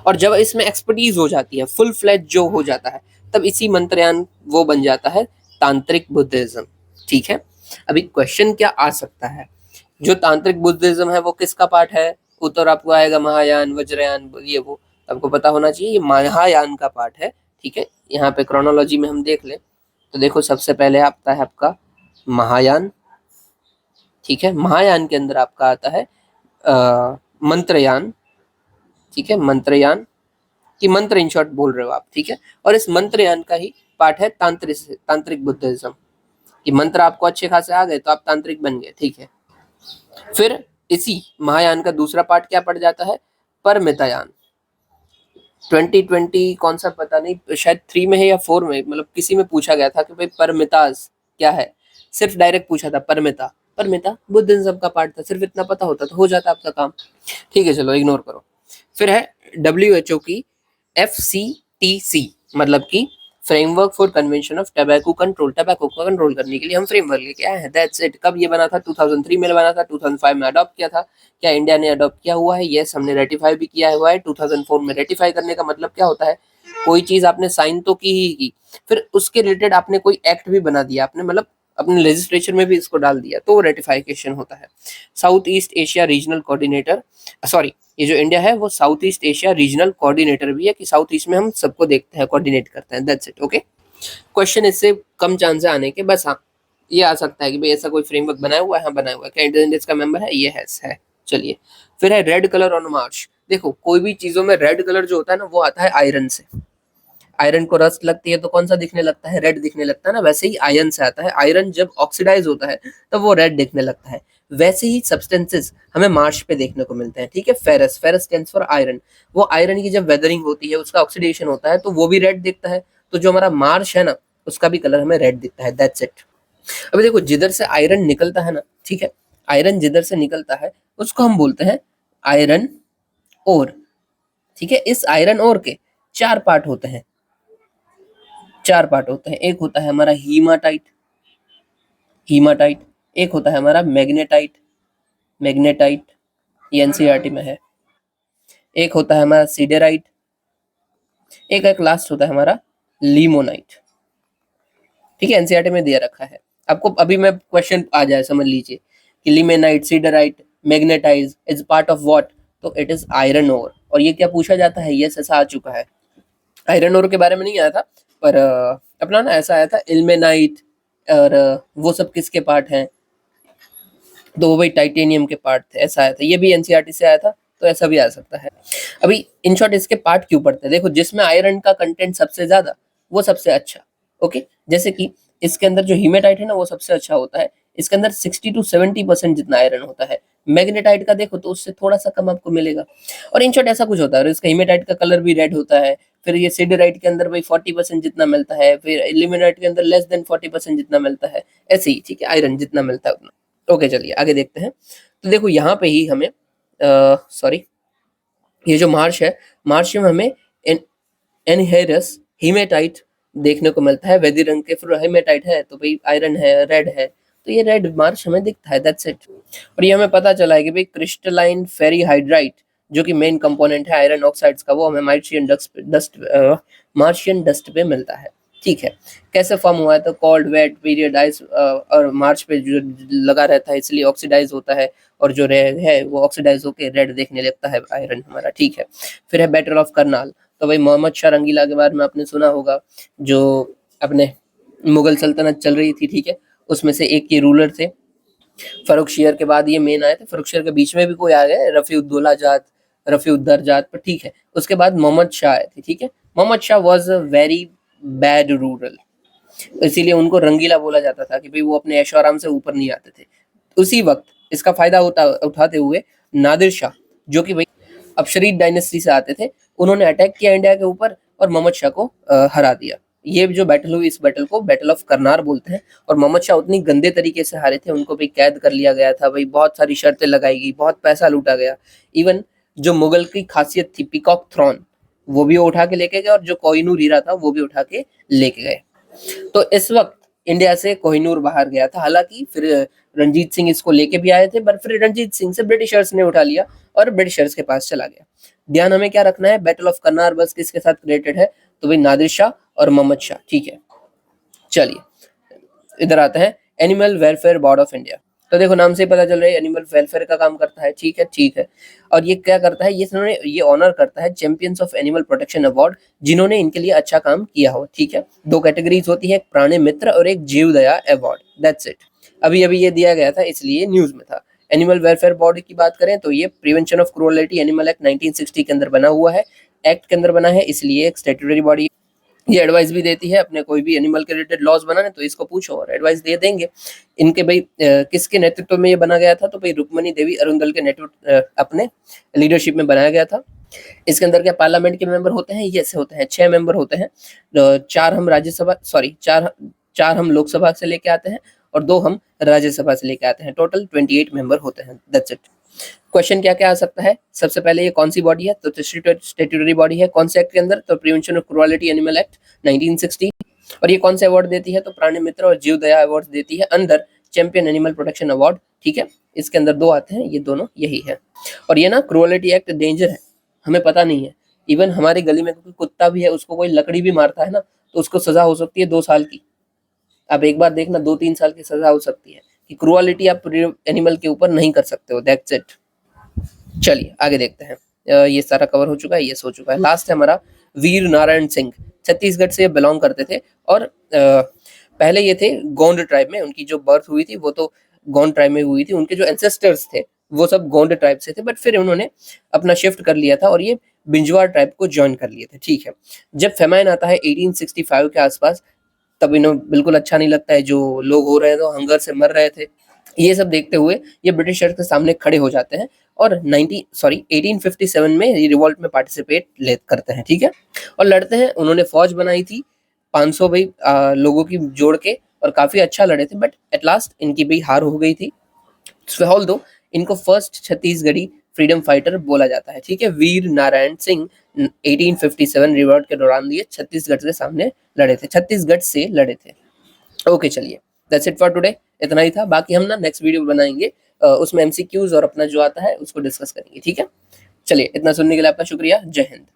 और जब इसमें एक्सपर्टीज हो जाती है, फुल फ्लैज जो हो जाता है, तब इसी मंत्रयान वो बन जाता है तांत्रिक बुद्धिज्म, ठीक है। अभी क्वेश्चन क्या आ सकता है, जो तांत्रिक बुद्धिज्म है वो किसका पार्ट है? उत्तर आपको आएगा महायान, वज्रयान, ये वो, आपको पता होना चाहिए ये महायान का पार्ट है, ठीक है। यहाँ पे क्रोनोलॉजी में हम देख लें तो देखो, सबसे पहले आता है आपका महायान, ठीक है। महायान के अंदर आपका आता है मंत्रयान, ठीक है, मंत्रयान की मंत्र इन शॉर्ट बोल रहे हो आप, ठीक है। और इस मंत्रयान का ही पार्ट है तांत्रिक बुद्धिज्म, कि मंत्र आपको अच्छे खासे आ गए तो आप तांत्रिक बन गए, ठीक है। फिर इसी महायान का दूसरा पार्ट क्या पड़ जाता है? परमितायान। 2020 कौन सा पता नहीं, शायद 3 में है या 4 में, मतलब किसी में पूछा गया था कि भाई परमितास क्या है, सिर्फ डायरेक्ट पूछा था परमिता। परमिता बुद्धिज्म का पार्ट था, सिर्फ इतना पता होता तो हो जाता आपका काम, ठीक है, चलो इग्नोर करो। फिर है WHO की FCTC, मतलब कि framework for convention of tobacco control. Tobacco को कंट्रोल करने के लिए हम फ्रेमवर्क लेके आए हैं, दैट्स इट। कब ये बना था? 2003 में बना था, 2005 में अडॉप्ट किया था। क्या इंडिया ने अडॉप्ट किया हुआ है? यस, हमने रेटिफाई भी किया हुआ है 2004 में। रेटिफाई करने का मतलब क्या होता है? कोई चीज आपने साइन तो की ही की, फिर उसके रिलेटेड आपने कोई एक्ट भी बना दिया, आपने मतलब अपने लेजिस्लेचर में भी इसको डाल दिया, तो रेटिफिकेशन होता है। South east Asia regional coordinator, sorry, ये जो इंडिया है वो south east Asia regional coordinator भी है, कि साउथ ईस्ट में हम सबको देखते हैं, कोऑर्डिनेट करते हैं, दैट्स इट। ओके, क्वेश्चन इससे कम चांस है आने के, बस हाँ ये आ सकता है कि भाई ऐसा कोई फ्रेमवर्क बनाया हुआ है? हाँ बनाया हुआ है। क्या इंडिया इसका मेंबर है? ये है। चलिए, फिर है रेड कलर ऑन मार्च। देखो, कोई भी चीजों में रेड कलर जो होता है ना, वो आता है आयरन से। आयरन को रस्ट लगती है तो कौन सा दिखने लगता है? रेड दिखने लगता है ना। वैसे ही आयरन से आता है, आयरन जब ऑक्सीडाइज होता है तब वो रेड दिखने लगता है। वैसे ही सब्सटेंसेस हमें मार्च पे देखने को मिलते हैं, ठीक है। Ferrous, ferrous stands for iron. वो आयरन की जब वेदरिंग होती है, उसका ऑक्सीडेशन होता है, तो वो भी रेड दिखता है। तो जो हमारा मार्च है ना, उसका भी कलर हमें रेड दिखता है, दैट्स इट। अभी देखो, जिधर से आयरन निकलता है ना, ठीक है, आयरन जिधर से निकलता है उसको हम बोलते हैं आयरन ओर, ठीक है। इस आयरन ओर के 4 पार्ट होते हैं, 4 पार्ट होते हैं। एक होता है हमारा हीमाटाइट, हीमाटाइट। एक होता है हमारा मैग्नेटाइट, मैग्नेटाइट, ये एनसीईआरटी में है। एक होता है हमारा सीडेराइट। एक लास्ट होता है हमारा लिमोनाइट, ठीक है, एनसीईआरटी में दिया रखा है आपको। अभी मैं क्वेश्चन आ जाए, समझ लीजिए कि limonite, siderite, magnetite is part of what? तो इट इज आयरन ओर। और ये क्या पूछा जाता है? यस, ऐसा आ चुका है। आयरन ओर के बारे में नहीं आया था, पर अपना ना ऐसा आया था इल्मेनाइट, और वो सब किसके पार्ट हैं? तो वो भाई टाइटेनियम के पार्ट थे, ऐसा आया था। ये भी एनसीईआरटी से आया था, तो ऐसा भी आ सकता है। अभी इन शॉर्ट इसके पार्ट क्यों पढ़ते हैं? देखो, जिसमें आयरन का कंटेंट सबसे ज्यादा, वो सबसे अच्छा। ओके, जैसे कि इसके अंदर जो हीमेटाइट है ना, वो सबसे अच्छा होता है। इसके अंदर 60 to 70% जितना आयरन होता है। मैग्नेटाइट का देखो तो उससे थोड़ा सा कम आपको मिलेगा। और इन शॉर्ट ऐसा कुछ होता है, और इसका हीमेटाइट का कलर भी रेड होता है। फिर ये सिडराइट के अंदर भाई 40% जितना मिलता है, फिर एल्यूमिनाइट के अंदर लेस देन 40% जितना मिलता है, ऐसे ही, ठीक है, आयरन जितना मिलता है उतना। ओके, चलिए आगे देखते हैं। तो देखो, यहाँ पे ही हमें सॉरी, ये जो मार्च है, मार्च में हमें एनहेरस हीमेटाइट देखने को मिलता है, वैदी रंग के। फिर हीमेटाइट है तो भाई आयरन है, रेड है, तो ये रेड मार्च हमें दिखता है, दैट्स इट। और ये हमें पता चला है कि भाई क्रिस्टलाइन फेरीहाइड्राइट जो कि मेन कंपोनेंट है आयरन ऑक्साइड्स का, वो हमें मार्शियन डस्ट पे मिलता है, ठीक है। कैसे फॉर्म हुआ है? तो कोल्ड वेट पीरियड आइस, और मार्च पे जो लगा रहता है इसलिए ऑक्सीडाइज होता है, और जो रेड है वो ऑक्सीडाइज होकर रेड देखने लगता है आयरन हमारा, ठीक है। फिर है बैटल ऑफ करनाल। तो भाई मोहम्मद शाह रंगीला के बारे में आपने सुना होगा, जो अपने मुगल सल्तनत चल रही थी, ठीक है, उसमें से एक ये रूलर थे। फर्रुखशियर के बाद ये मेन आए थे। फर्रुखशियर के बीच में भी कोई आ गए, रफीउद्दौला जाट, रफीउद्दर जाट, पर ठीक है। उसके बाद मोहम्मद शाह आए थे, ठीक है। Mohammad Shah was a very bad ruler, इसीलिए उनको रंगीला बोला जाता था कि भाई वो अपने ऐशो आराम से ऊपर नहीं आते थे। उसी वक्त इसका फायदा उठाते हुए नादिर शाह, जो कि भाई अफशरीद डायनेस्टी से आते थे, उन्होंने अटैक किया इंडिया के ऊपर और मोहम्मद शाह को हरा दिया। ये जो बैटल हुई, इस बैटल को बैटल ऑफ करनार बोलते हैं। और मोहम्मद शाह उतनी गंदे तरीके से हारे थे, उनको भी कैद कर लिया गया था भाई, बहुत सारी शर्तें लगाई गई, बहुत पैसा लूटा गया। इवन जो मुगल की खासियत थी पीकॉक थ्रोन, वो भी उठा के लेके गए, और जो कोहिनूर हीरा था वो भी उठा के लेके गए। तो इस वक्त इंडिया से कोहिनूर बाहर गया था। हालांकि फिर रंजीत सिंह इसको लेके भी आए थे, पर फिर रंजीत सिंह से ब्रिटिशर्स ने उठा लिया और ब्रिटिशर्स के पास चला गया। ध्यान हमें क्या रखना है, बैटल ऑफ करनार बस किसके साथ रिलेटेड है, तो भाई नादिर शाह और मोहम्मद शाह। ठीक है, चलिए इधर आते हैं, animal welfare board of India. तो देखो नाम से ही पता चल रहा है एनिमल वेलफेयर का काम करता है। ठीक है, ठीक है। और ये क्या करता है, ये ऑनर करता है champions of animal protection award, जिन्होंने इनके लिए अच्छा काम किया हो। ठीक है, 2 कैटेगरीज होती है, एक प्राणी मित्र और एक जीवदया अवार्ड। That's it. अभी अभी ये दिया गया था, इसलिए न्यूज में था। एनिमल वेलफेयर बोर्ड की बात करें तो ये प्रिवेंशन ऑफ क्रूरलिटी एनिमल एक्ट 1960 के अंदर बना हुआ है, एक्ट के अंदर बना है, इसलिए एक स्टैट्यूटरी बॉडी। ये एडवाइस भी देती है, अपने कोई भी एनिमल के रिलेटेड लॉज बनाने तो इसको पूछो और एडवाइस दे देंगे। इनके भाई किसके नेतृत्व में ये बना गया था, तो भाई रुक्मणी देवी अरुंदल के नेतृत्व अपने लीडरशिप में बनाया गया था। इसके अंदर क्या पार्लियामेंट के मेंबर होते हैं, ये ऐसे होते हैं, 6 मेंबर होते हैं। 4 हम राज्यसभा, सॉरी 4 हम लोकसभा से लेके आते हैं और 2 हम राज्यसभा से लेके आते हैं। टोटल 28 मेंबर होते हैं। That's it. क्वेश्चन क्या क्या आ सकता है, सबसे पहले ये कौन सी बॉडी है, तो स्टैट्यूटरी बॉडी है। कौन से एक्ट के अंदर, तो प्रिवेंशन ऑफ क्रूरलिटी एनिमल एक्ट 1960। और ये कौन से अवार्ड देती है, तो प्राणी मित्र और जीव दया अवार्ड देती है अंदर चैंपियन एनिमल प्रोटेक्शन अवार्ड। ठीक है, इसके अंदर 2 आते हैं, ये दोनों यही है। और ये ना क्रूरलिटी एक्ट डेंजर है, हमें पता नहीं है। इवन हमारी गली में कोई कुत्ता भी है, उसको कोई लकड़ी भी मारता है ना, तो उसको सजा हो सकती है 2 साल की। अब एक बार देखना, 2-3 साल की सजा हो सकती है कि क्रूरलिटी आप एनिमल के ऊपर नहीं कर सकते हो। That's it. चलिए आगे देखते हैं। ये सारा कवर हो चुका है, ये हो चुका है। लास्ट है हमारा वीर नारायण सिंह, छत्तीसगढ़ से बिलोंग करते थे और पहले ये थे गोंड ट्राइब में, उनकी जो बर्थ हुई थी वो तो गोंड ट्राइब में हुई थी, उनके जो एंसेस्टर्स थे वो सब गोंड ट्राइब से थे, बट फिर उन्होंने अपना शिफ्ट कर लिया था और ये बिंजवार ट्राइब को ज्वाइन कर लिए थे। ठीक है, जब फेमाइन आता है 1865 के आसपास, तब इन्हें बिल्कुल अच्छा नहीं लगता है, जो लोग हो रहे थे तो हंगर से मर रहे थे। ये सब देखते हुए ये ब्रिटिशर्स के सामने खड़े हो जाते हैं और 1857 में रिवॉल्ट में पार्टिसिपेट करते हैं। ठीक है, और लड़ते हैं। उन्होंने फौज बनाई थी 500 भाई लोगों की जोड़ के, और काफी अच्छा लड़े थे, बट एट लास्ट इनकी भी हार हो गई थी। दो इनको फर्स्ट छत्तीसगढ़ी फ्रीडम फाइटर बोला जाता है। ठीक है, वीर नारायण सिंह 1857 रिवॉल्ट के दौरान ये छत्तीसगढ़ के सामने लड़े थे, छत्तीसगढ़ से लड़े थे। ओके, चलिए दैट्स इट फॉर टुडे, इतना ही था। बाकी हम ना नेक्स्ट वीडियो बनाएंगे, उसमें एमसीक्यूज और अपना जो आता है उसको डिस्कस करेंगे। ठीक है, चलिए इतना सुनने के लिए आपका शुक्रिया। जय हिंद।